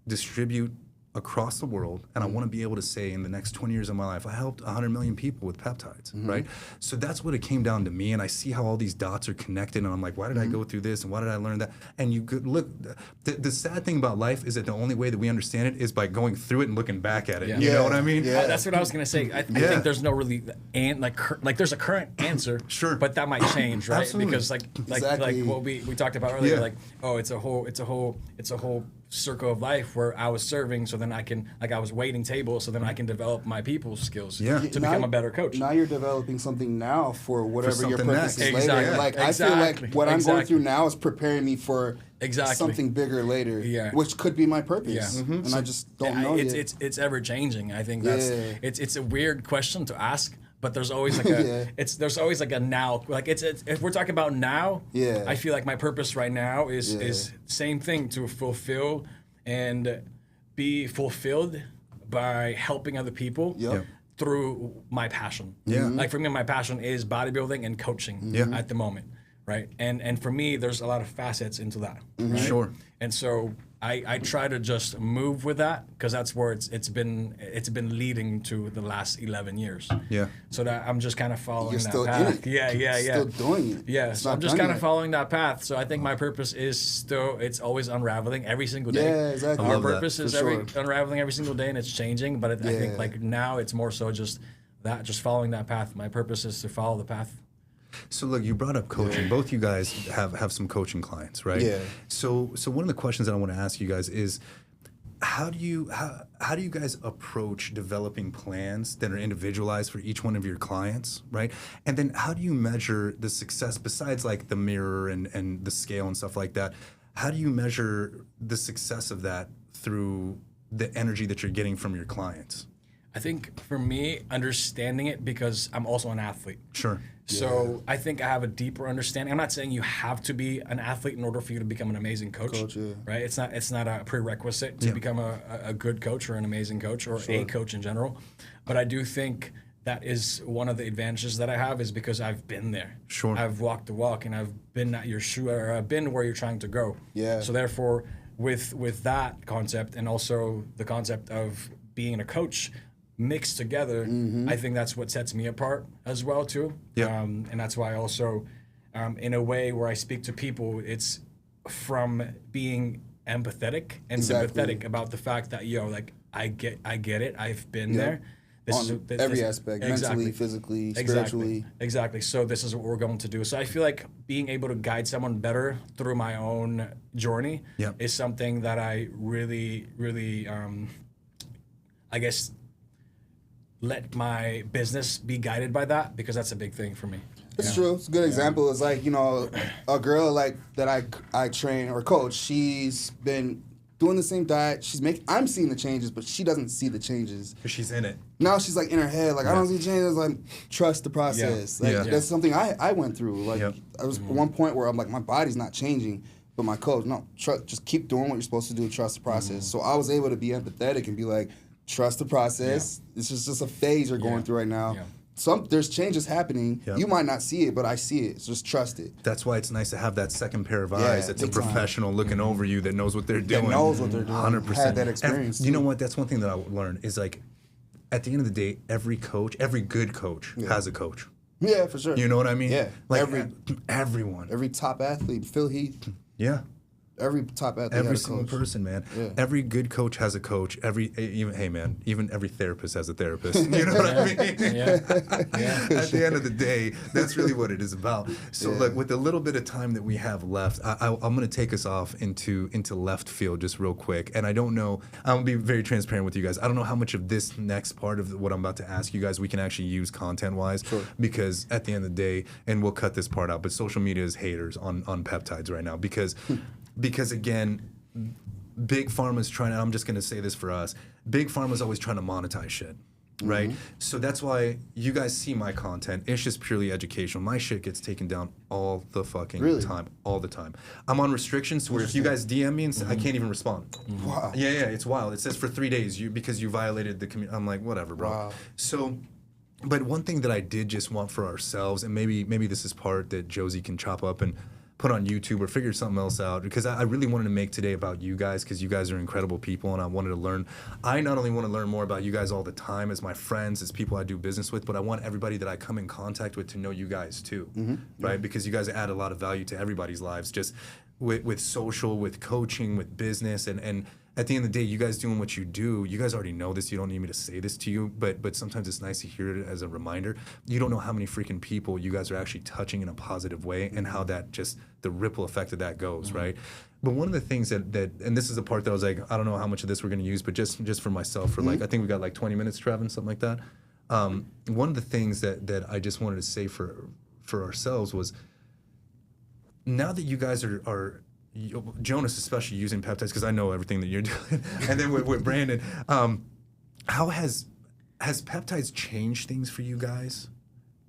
Speaker 1: distribute across the world, and I want to be able to say in the next 20 years of my life, I helped 100 million people with peptides, right? So that's what it came down to me, and I see how all these dots are connected, and I'm like, why did I go through this, and why did I learn that? And you could look, the sad thing about life is that the only way that we understand it is by going through it and looking back at it. Yeah. You know what I mean?
Speaker 3: Yeah. That's what I was gonna say. I think there's no really like there's a current answer,
Speaker 1: sure,
Speaker 3: but that might change, right?
Speaker 1: Absolutely.
Speaker 3: Because like what we talked about earlier, like it's a whole circle of life where I was serving, so then I was waiting tables, so then I can develop my people skills to become a better coach.
Speaker 2: Now you're developing something now for whatever your purpose is
Speaker 3: exactly.
Speaker 2: later. Like I feel like what I'm going through now is preparing me for something bigger later, which could be my purpose. And I just don't know yet.
Speaker 3: It's ever changing. I think that's it's a weird question to ask. But there's always like there's always like a now, like it's if we're talking about now, I feel like my purpose right now is same thing, to fulfill and be fulfilled by helping other people through my passion. Like for me, my passion is bodybuilding and coaching at the moment, right? And for me, there's a lot of facets into that. Right?
Speaker 1: Sure.
Speaker 3: And so I try to just move with that, because that's where it's been leading to the last 11 years.
Speaker 1: Yeah.
Speaker 3: So that I'm just kind of following
Speaker 2: You're
Speaker 3: that
Speaker 2: still
Speaker 3: path.
Speaker 2: in it. Still doing it.
Speaker 3: Yeah. So I'm just kind of following that path. So I think my purpose is still, it's always unraveling every single day.
Speaker 2: Yeah, exactly.
Speaker 3: Our purpose is unraveling every single day, and it's changing. But I think like now it's more so just following that path. My purpose is to follow the path.
Speaker 1: So look, you brought up coaching. Both you guys have some coaching clients, right?
Speaker 2: Yeah.
Speaker 1: So one of the questions that I want to ask you guys is, how do you guys approach developing plans that are individualized for each one of your clients, right? And then how do you measure the success, besides like the mirror and the scale and stuff like that? How do you measure the success of that through the energy that you're getting from your clients?
Speaker 3: I think for me, understanding it, because I'm also an athlete.
Speaker 1: Sure.
Speaker 3: So I think I have a deeper understanding. I'm not saying you have to be an athlete in order for you to become an amazing coach, right? It's not a prerequisite to become a good coach or an amazing coach or a coach in general. But I do think that is one of the advantages that I have, is because I've been there.
Speaker 1: Sure.
Speaker 3: I've walked the walk, and I've been at your shoe, or I've been where you're trying to go.
Speaker 2: Yeah.
Speaker 3: So therefore, with that concept, and also the concept of being a coach mixed together, I think that's what sets me apart as well too.
Speaker 1: Yeah.
Speaker 3: And that's why also, in a way where I speak to people, it's from being empathetic and sympathetic about the fact that, like, I get it, I've been there.
Speaker 2: Every aspect, mentally, physically, spiritually.
Speaker 3: Exactly. So this is what we're going to do. So I feel like being able to guide someone better through my own journey is something that I really, really, I guess, let my business be guided by that, because that's a big thing for me.
Speaker 2: It's true. It's a good example. It's like, a girl like that I train or coach, she's been doing the same diet. I'm seeing the changes, but she doesn't see the changes.
Speaker 1: Because she's in it.
Speaker 2: Now she's like in her head, like, I don't see changes. Like, trust the process. Like, that's something I went through. Like, I was at one point where I'm like, my body's not changing, but my coach, no, just keep doing what you're supposed to do. Trust the process. So I was able to be empathetic and be like, trust the process. It's just a phase you're going through right now. There's changes happening. You might not see it, but I see it. So just trust it.
Speaker 1: That's why it's nice to have that second pair of eyes. It's a professional looking over you that knows what they're doing.
Speaker 2: 100%. Had that experience.
Speaker 1: You know what? That's one thing that I learned is, like, at the end of the day, every good coach has a coach.
Speaker 2: Yeah, for sure.
Speaker 1: You know what I mean?
Speaker 2: Yeah.
Speaker 1: Like everyone.
Speaker 2: Every top athlete, Phil Heath.
Speaker 1: Yeah.
Speaker 2: Every top athlete
Speaker 1: every
Speaker 2: has a
Speaker 1: single
Speaker 2: coach.
Speaker 1: person, man. Every good coach has a coach. Even every therapist has a therapist. You know what I mean? At the end of the day, that's really what it is about. So look, with the little bit of time that we have left, I'm going to take us off into left field just real quick. And I don't know, I'm going to be very transparent with you guys. I don't know how much of this next part of what I'm about to ask you guys we can actually use content-wise. Because at the end of the day, and we'll cut this part out, but social media is haters on peptides right now. Because again, Big Pharma's trying to, I'm just going to say this for us, Big Pharma's always trying to monetize shit, right? So that's why you guys see my content. It's just purely educational. My shit gets taken down all the fucking time, all the time. I'm on restrictions where if you guys DM me and say, I can't even respond.
Speaker 2: Wow.
Speaker 1: Yeah, it's wild. It says for 3 days because you violated the community. I'm like, whatever, bro.
Speaker 2: Wow.
Speaker 1: So, but one thing that I did just want for ourselves, and maybe this is part that Josie can chop up and put on YouTube or figure something else out, because I really wanted to make today about you guys, because you guys are incredible people, and I wanted to learn. I not only want to learn more about you guys all the time as my friends, as people I do business with, but I want everybody that I come in contact with to know you guys too, right? Because you guys add a lot of value to everybody's lives, just with social, with coaching, with business, and at the end of the day, you guys doing what you do, you guys already know this, you don't need me to say this to you, but sometimes it's nice to hear it as a reminder. You don't know how many freaking people you guys are actually touching in a positive way, and how that just, the ripple effect of that goes, right? But one of the things that, and this is the part that I was like, I don't know how much of this we're gonna use, but just for myself, for like, I think we got like 20 minutes, Trevin, something like that. One of the things that I just wanted to say for ourselves was, now that you guys are Jonas especially using peptides, because I know everything that you're doing, and then with Brandon, how has peptides changed things for you guys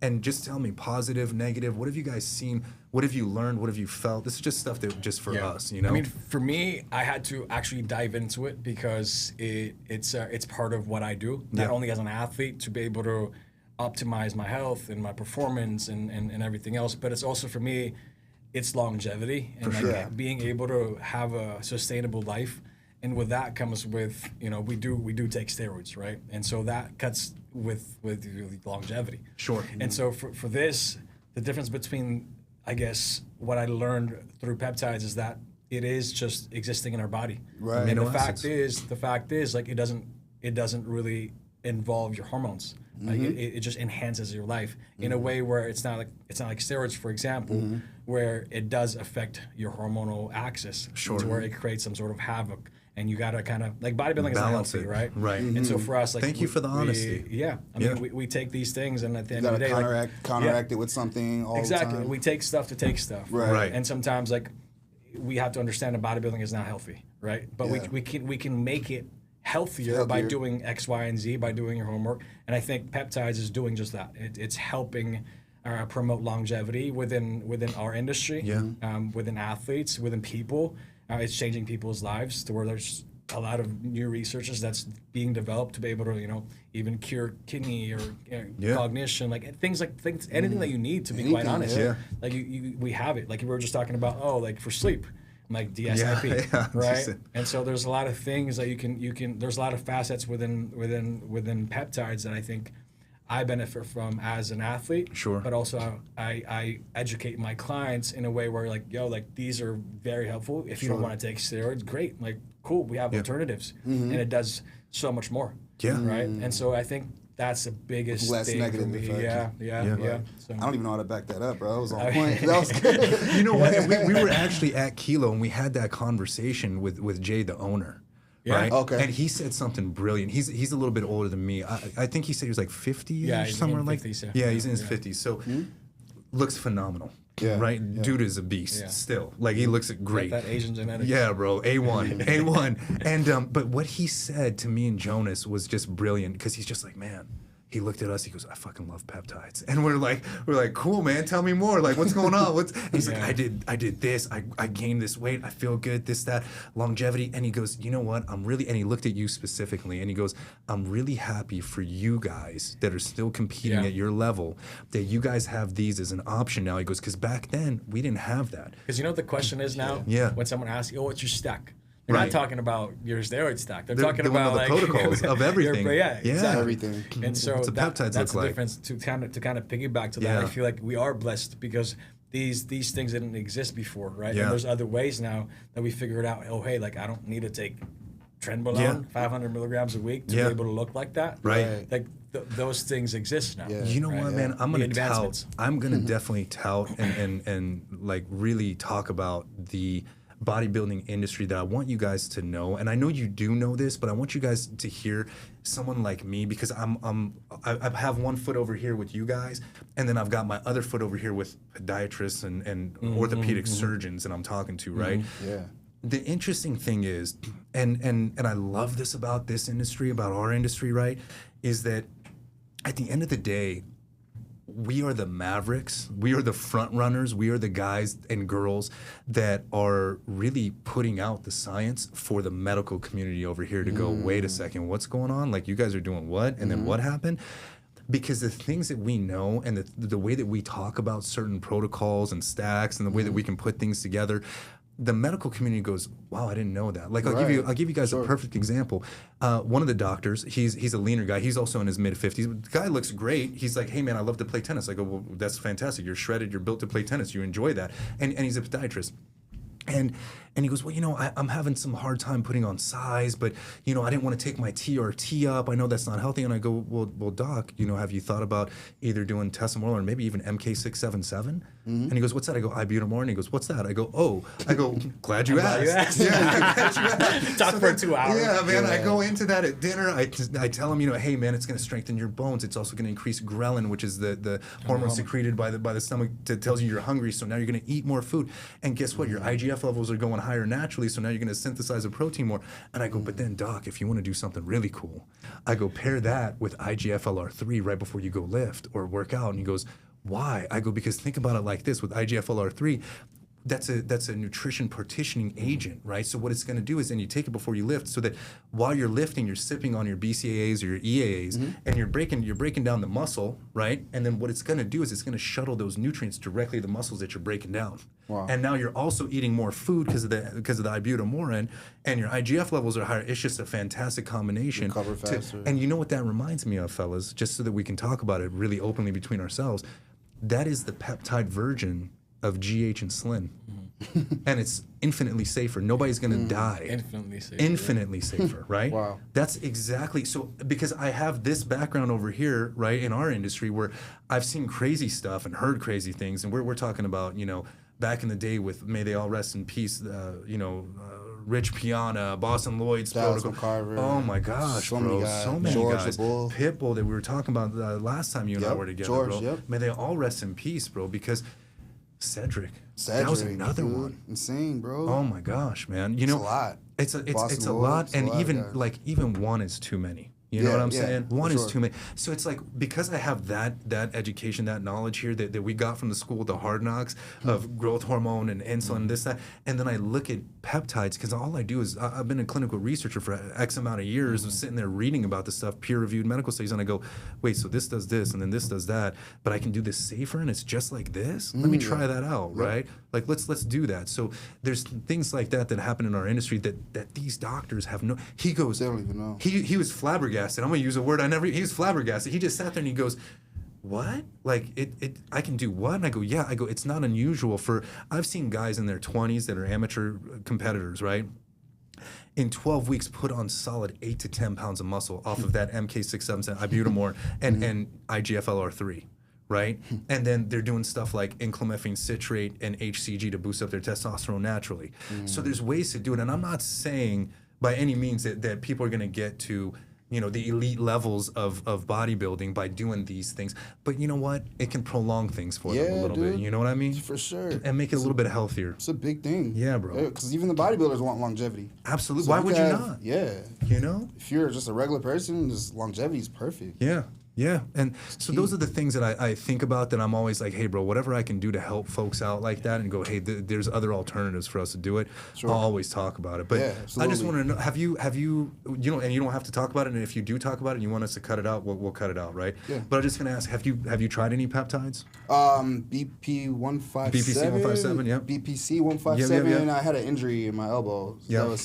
Speaker 1: And just tell me, positive, negative, what have you guys seen? What have you learned? What have you felt? This is just stuff that just for us, you know?
Speaker 3: I mean, for me, I had to actually dive into it because it's part of what I do, not only as an athlete to be able to optimize my health and my performance and everything else, but it's also for me, it's longevity and being able to have a sustainable life. And with that comes with, you know, we do take steroids, right? And so that cuts with longevity.
Speaker 1: Sure.
Speaker 3: And so for this, the difference between, I guess, what I learned through peptides is that it is just existing in our body.
Speaker 2: Right.
Speaker 3: And the fact is, like, it doesn't really involve your hormones. Like it just enhances your life in a way where it's not like steroids, for example, where it does affect your hormonal axis to where it creates some sort of havoc. And you gotta kind of, like, bodybuilding is not healthy, right?
Speaker 1: Right.
Speaker 3: And so for us, like,
Speaker 1: thank you for the honesty.
Speaker 3: I mean, we take these things, and at the end of the day,
Speaker 2: counteract it with something all the time.
Speaker 3: We take stuff to take stuff,
Speaker 2: right?
Speaker 3: And sometimes, like, we have to understand that bodybuilding is not healthy, right? But we can make it healthier by doing X, Y, and Z, by doing your homework. And I think peptides is doing just that. It's helping promote longevity within our industry, within athletes, within people. It's changing people's lives to where there's a lot of new researches that's being developed to be able to, you know, even cure kidney or cognition, like anything that you need, to be quite honest. Like we have it. Like we were just talking about, like for sleep, like DSIP, right? And so there's a lot of things that you can. There's a lot of facets within peptides that I think I benefit from as an athlete.
Speaker 1: Sure.
Speaker 3: But also I educate my clients in a way where, like, these are very helpful. If you don't want to take steroids, great. Like, cool, we have alternatives. And it does so much more.
Speaker 1: Yeah.
Speaker 3: Right? And so I think that's the biggest
Speaker 2: less
Speaker 3: thing
Speaker 2: negative
Speaker 3: for me.
Speaker 2: effect.
Speaker 3: Yeah. So.
Speaker 2: I don't even know how to back that up, bro. That was on point. That was good.
Speaker 1: You know what? We were actually at Kilo and we had that conversation with Jay, the owner.
Speaker 3: Yeah.
Speaker 1: Right?
Speaker 2: Okay.
Speaker 1: And he said something brilliant. He's a little bit older than me. I think he said he was like 50 or somewhere like
Speaker 3: 50s,
Speaker 1: yeah, he's in his 50s. So looks phenomenal.
Speaker 2: Yeah.
Speaker 1: Right?
Speaker 2: Yeah.
Speaker 1: Dude is a beast still. Like he looks great.
Speaker 3: That Asian genetics.
Speaker 1: Yeah, bro. A1. A1. And but what he said to me and Jonas was just brilliant because he's just like, man, he looked at us, he goes, I fucking love peptides. And we're like, cool, man, tell me more. Like, what's going on? And he's like, I did this, I gained this weight, I feel good, this, that, longevity. And he goes, you know what, and he looked at you specifically, and he goes, I'm really happy for you guys that are still competing at your level, that you guys have these as an option now. He goes, because back then, we didn't have that.
Speaker 3: Because you know what the question is now? When someone asks you, what's your stack? They're not talking about your steroid stack. They're talking about
Speaker 1: the protocols of everything.
Speaker 3: Exactly.
Speaker 2: Everything.
Speaker 3: And so that's the
Speaker 1: like.
Speaker 3: difference. To kind of piggyback to that, I feel like we are blessed because these things didn't exist before, right? And there's other ways now that we figured out. Oh, hey, like I don't need to take Trenbolone 500 milligrams a week to be able to look like that.
Speaker 1: Right.
Speaker 3: Like those things exist now.
Speaker 1: You know what, man? I'm gonna tout. I'm gonna definitely tout and like really talk about the bodybuilding industry that I want you guys to know, and I know you do know this, but I want you guys to hear someone like me, because I have one foot over here with you guys, and then I've got my other foot over here with podiatrists and orthopedic surgeons that I'm talking to, right?
Speaker 2: Yeah.
Speaker 1: The interesting thing is, and I love this about this industry, about our industry, right, is that at the end of the day, we are the mavericks, we are the front runners, we are the guys and girls that are really putting out the science for the medical community over here to go, wait a second, what's going on? Like, you guys are doing what? And then what happened? Because the things that we know and the way that we talk about certain protocols and stacks and the way that we can put things together, the medical community goes, wow, I didn't know that. Like, I'll give you guys a perfect example. One of the doctors, he's a leaner guy. He's also in his mid-50s. The guy looks great. He's like, hey, man, I love to play tennis. I go, well, that's fantastic. You're shredded. You're built to play tennis. You enjoy that. And he's a podiatrist. And he goes, well, you know, I'm having some hard time putting on size, but, you know, I didn't want to take my TRT up. I know that's not healthy. And I go, well, doc, you know, have you thought about either doing testosterone or maybe even MK677? And he goes, what's that? I go, ibutermore. And he goes, what's that? I go, glad you asked. Yeah, glad you asked.
Speaker 3: Talk for 2 hours.
Speaker 1: Yeah, man. I go into that at dinner. I tell him, you know, hey, man, it's going to strengthen your bones. It's also going to increase ghrelin, which is the hormone secreted by the stomach that tells you you're hungry. So now you're going to eat more food. And guess what? Your IGF levels are going higher naturally, so now you're going to synthesize a protein more. And I go, but then, doc, if you want to do something really cool, I go, pair that with IGFLR3 right before you go lift or work out. And he goes, why? I go, because think about it like this, with IGFLR3, that's a nutrition partitioning agent, right? So what it's going to do is, then you take it before you lift, so that while you're lifting, you're sipping on your BCAAs or your EAAs, and you're breaking down the muscle, right? And then what it's going to do is, it's going to shuttle those nutrients directly to the muscles that you're breaking down. Wow. And now you're also eating more food because of the ibuprofen, and your IGF levels are higher. It's just a fantastic combination.
Speaker 2: Recover faster.
Speaker 1: And you know what that reminds me of, fellas? Just so that we can talk about it really openly between ourselves. That is the peptide version of GH and Slin. And it's infinitely safer. Nobody's going to die. Infinitely safer, right?
Speaker 2: Wow.
Speaker 1: That's exactly, so because I have this background over here, right, in our industry, where I've seen crazy stuff and heard crazy things, and we're talking about, back in the day with, may they all rest in peace, Rich Piana, Boston Lloyd's protocol.
Speaker 2: Carver,
Speaker 1: oh my gosh, so bro. So many
Speaker 2: George
Speaker 1: guys. Pitbull that we were talking about last time you and I were together,
Speaker 2: George,
Speaker 1: bro.
Speaker 2: Yep.
Speaker 1: May they all rest in peace, bro, because Cedric, that was another one.
Speaker 2: Insane, bro.
Speaker 1: Oh my gosh, man.
Speaker 2: It's a lot.
Speaker 1: It's a lot, and even one is too many. You know what I'm saying? One is too many. So it's like, because I have that education, that knowledge here that we got from the school, the hard knocks of growth hormone and insulin, this, that, and then I look at peptides, because all I do is, I've been a clinical researcher for X amount of years, of sitting there reading about this stuff, peer-reviewed medical studies, and I go, wait, so this does this, and then this does that, but I can do this safer, and it's just like this? Let me try that out, right? Like, let's do that. So there's things like that happen in our industry that these doctors have no, he goes,
Speaker 2: they don't even know.
Speaker 1: He was flabbergasted. I'm gonna use a word he was flabbergasted. He just sat there and he goes, what? Like, I can do what? And I go, yeah. I go, it's not unusual I've seen guys in their 20s that are amateur competitors, right? In 12 weeks, put on solid 8 to 10 pounds of muscle off of that MK677 ibutamor and IGFLR3. Right? And then they're doing stuff like inclomethane citrate and HCG to boost up their testosterone naturally. So there's ways to do it. And I'm not saying by any means that people are going to get to, the elite levels of bodybuilding by doing these things. But you know what? It can prolong things for them a little bit. You know what I mean?
Speaker 2: For sure.
Speaker 1: And make it a little bit healthier.
Speaker 2: It's a big thing.
Speaker 1: Yeah, bro.
Speaker 2: Because even the bodybuilders want longevity.
Speaker 1: Absolutely. So why would you not?
Speaker 2: Yeah.
Speaker 1: If
Speaker 2: you're just a regular person, just longevity is perfect.
Speaker 1: Yeah. Yeah, and so those are the things that I think about, that I'm always like, hey, bro, whatever I can do to help folks out like that and go, hey, there's other alternatives for us to do it, I'll always talk about it. But I just want to know, have you, and you don't have to talk about it, and if you do talk about it and you want us to cut it out, we'll cut it out, right? Yeah. But I'm just going to ask, have you tried any peptides?
Speaker 2: BP157.
Speaker 1: BPC157, yeah.
Speaker 2: BPC157,
Speaker 1: yep.
Speaker 2: I had an injury in my elbow. So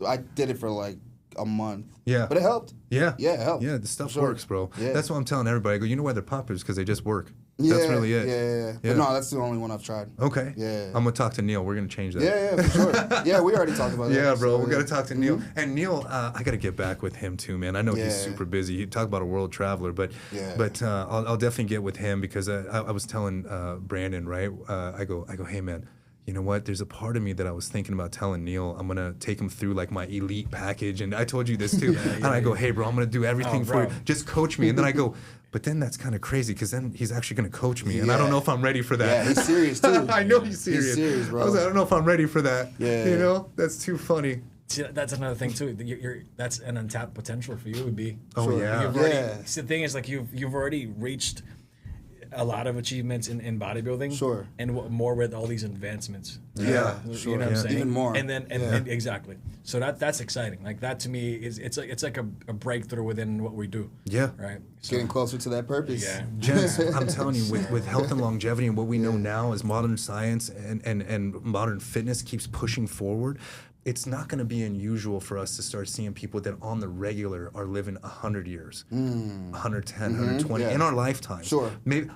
Speaker 2: I did it for like a month.
Speaker 1: Yeah.
Speaker 2: But it helped.
Speaker 1: Yeah.
Speaker 2: Yeah, it helped.
Speaker 1: Yeah, the stuff works, bro. Yeah. That's what I'm telling everybody. I go, you know why they're popular? Because they just work. That's really it.
Speaker 2: Yeah. But no, that's the only one I've tried.
Speaker 1: Okay.
Speaker 2: Yeah.
Speaker 1: I'm going to talk to Neil. We're going to change that.
Speaker 2: Yeah, for sure. Yeah, we already talked about that.
Speaker 1: Yeah, bro. We got to talk to Neil. And Neil, I got to get back with him too, man. I know he's super busy. You talk about a world traveler, but I'll definitely get with him, because I was telling Brandon, right? I go, hey, man. You know what? There's a part of me that I was thinking about telling Neil, I'm going to take him through like my elite package. And I told you this too. And I go, hey, bro, I'm going to do everything for you. Just coach me. And then I go, but then that's kind of crazy, because then he's actually going to coach me. And I don't know if I'm ready for that.
Speaker 2: Yeah, he's serious too.
Speaker 1: I know he's serious.
Speaker 2: He's serious, bro.
Speaker 1: I was like, I don't know if I'm ready for that.
Speaker 2: Yeah.
Speaker 1: That's too funny.
Speaker 3: See, that's another thing too. That's an untapped potential for you would be.
Speaker 1: Oh, yeah.
Speaker 3: See, the thing is, like, you've already reached a lot of achievements in bodybuilding, and more with all these advancements.
Speaker 1: Yeah,
Speaker 3: you know what I'm saying?
Speaker 2: Even more.
Speaker 3: And then exactly. So that's exciting. Like, that to me is it's like a breakthrough within what we do.
Speaker 1: Yeah.
Speaker 3: Right. So,
Speaker 2: getting closer to that purpose.
Speaker 3: Yeah.
Speaker 1: Gents, I'm telling you, with health and longevity and what we know now as modern science and modern fitness keeps pushing forward, it's not going to be unusual for us to start seeing people that on the regular are living 100 years, 110, 120 in our lifetimes.
Speaker 2: Sure.
Speaker 1: Maybe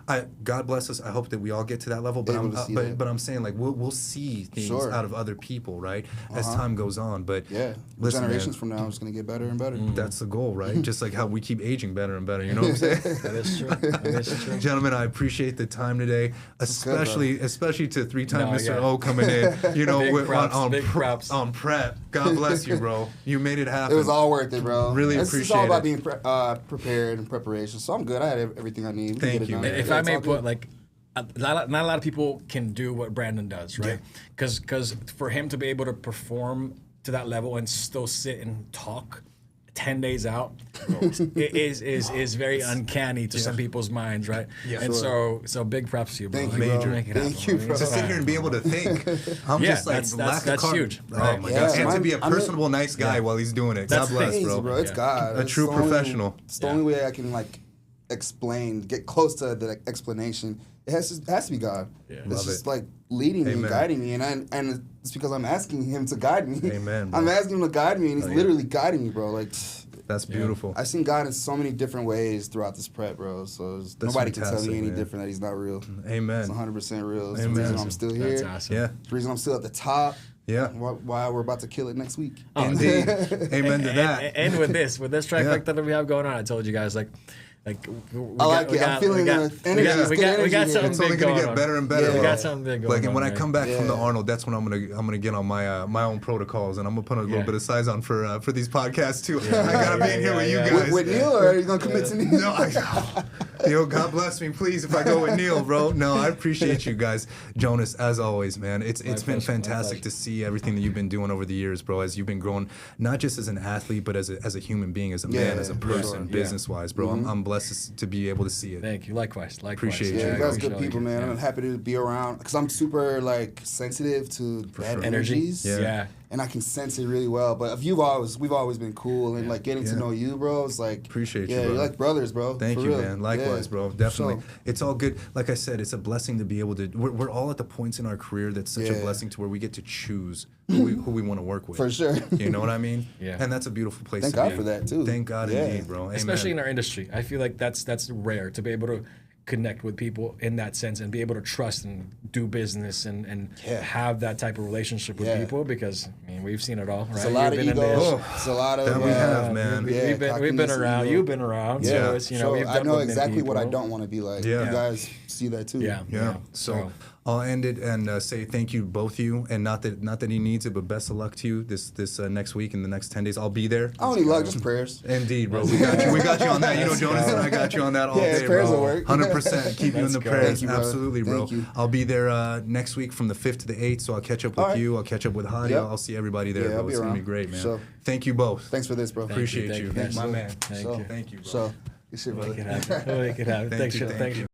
Speaker 1: God bless us. I hope that we all get to that level. But I'm saying, like, we'll see things out of other people, right, as time goes on. But listen,
Speaker 2: generations from now, it's going to get better and better.
Speaker 1: That's the goal, right? Just like how we keep aging better and better. You know what I'm saying?
Speaker 3: That is true. That is true.
Speaker 1: Gentlemen, I appreciate the time today, especially to three-time Mr. O coming in. You know,
Speaker 3: big props.
Speaker 1: On prep. God bless you, bro. You made it happen.
Speaker 2: It was all worth it, bro.
Speaker 1: Really appreciate it.
Speaker 2: It's all about being prepared and preparation. So I'm good. I had everything I need.
Speaker 1: Thank you.
Speaker 3: If I may put, like, not a lot of people can do what Brandon does, right? Because for him to be able to perform to that level and still sit and talk 10 days out is very uncanny to some people's minds, right? Yeah, and so big props to you, bro.
Speaker 2: Thank you, bro.
Speaker 1: To sit here and be able to think. I'm just like,
Speaker 3: that's huge.
Speaker 1: Right? Oh my God. And to be a personable, nice guy while he's doing it. God bless, bro.
Speaker 2: It's God.
Speaker 1: A true professional.
Speaker 2: It's the only way I can explain, get close to the explanation. It has to be God. Yeah. It's just like leading me and guiding me, and it's because I'm asking Him to guide me.
Speaker 1: Amen.
Speaker 2: I'm asking Him to guide me, and He's literally guiding me, bro. Like,
Speaker 1: that's beautiful.
Speaker 2: I've seen God in so many different ways throughout this prep, bro. So nobody can tell me any different that He's not real.
Speaker 1: Amen.
Speaker 2: It's 100% real. It's the reason I'm still here.
Speaker 3: That's awesome.
Speaker 1: Yeah.
Speaker 2: It's the reason I'm still at the top.
Speaker 1: Yeah.
Speaker 2: Why we're about to kill it next week.
Speaker 1: Indeed. Amen to that.
Speaker 3: And with this trifecta that we have going on, I told you guys,
Speaker 2: I like it. I'm feeling the energy.
Speaker 3: We got something
Speaker 1: it's only
Speaker 3: big going
Speaker 1: gonna get better and better.
Speaker 3: We got something big going on.
Speaker 1: And when I come back from the Arnold, that's when I'm gonna get on my own protocols, and I'm gonna put a little bit of size on for these podcasts too. I gotta be in here with you guys.
Speaker 2: With Neil, or are you gonna commit to Neil?
Speaker 1: No, yo, God bless me, please. If I go with Neil, bro. No, I appreciate you guys, Jonas, as always, man. It's been fantastic to see everything that you've been doing over the years, bro. As you've been growing, not just as an athlete, but as a human being, as a man, as a person, business wise, bro. I'm blessed to be able to see it.
Speaker 3: Thank you. Likewise.
Speaker 1: Appreciate you.
Speaker 2: You guys good people, man. I'm happy to be around because I'm super sensitive to bad energies.
Speaker 3: Yeah.
Speaker 2: And I can sense it really well. But we've always been cool, and getting to know you, bro. It's like
Speaker 1: appreciate you.
Speaker 2: Yeah,
Speaker 1: bro.
Speaker 2: You're like brothers, bro.
Speaker 1: Thank you, man. Likewise, bro. Definitely.
Speaker 2: So,
Speaker 1: it's all good. Like I said, it's a blessing to be able to. We're all at the points in our career that's such a blessing to where we get to choose who we want to work with.
Speaker 2: For sure.
Speaker 1: You know what I mean?
Speaker 3: Yeah.
Speaker 1: And that's a beautiful place.
Speaker 2: Thank
Speaker 1: to be.
Speaker 2: God for that too.
Speaker 1: Thank God indeed, bro. Amen.
Speaker 3: Especially in our industry, I feel like that's rare to be able to connect with people in that sense and be able to trust and do business and have that type of relationship with people, because we've seen it all, right?
Speaker 2: It's a lot of egos. It's a lot of
Speaker 1: that we have, man.
Speaker 3: We've been around. You've been around.
Speaker 2: Yeah.
Speaker 3: So it's,
Speaker 2: I know exactly what I don't want to be like. Yeah. You guys see that too.
Speaker 1: Yeah. So I'll end it and say thank you, both of you, and not that he needs it, but best of luck to you this next week and the next 10 days. I'll be there.
Speaker 2: I don't need luck, just prayers.
Speaker 1: Indeed, bro. We got you on that. You know, Jonas and I got you on that all day,
Speaker 2: prayers
Speaker 1: bro.
Speaker 2: will work.
Speaker 1: 100%. Keep you in the prayers.
Speaker 2: You,
Speaker 1: absolutely, bro. I'll be there next week from the 5th to the 8th, so I'll catch up with you. I'll catch up with Hadi. I'll see everybody there, bro. It's going to be great, man. Thank you both.
Speaker 2: Thanks for this, bro.
Speaker 1: Appreciate you.
Speaker 2: Thank you.
Speaker 1: My man.
Speaker 3: Thank you.
Speaker 1: Thank you, bro.
Speaker 2: So, good shit, brother.
Speaker 3: Make it happen. Thanks, you.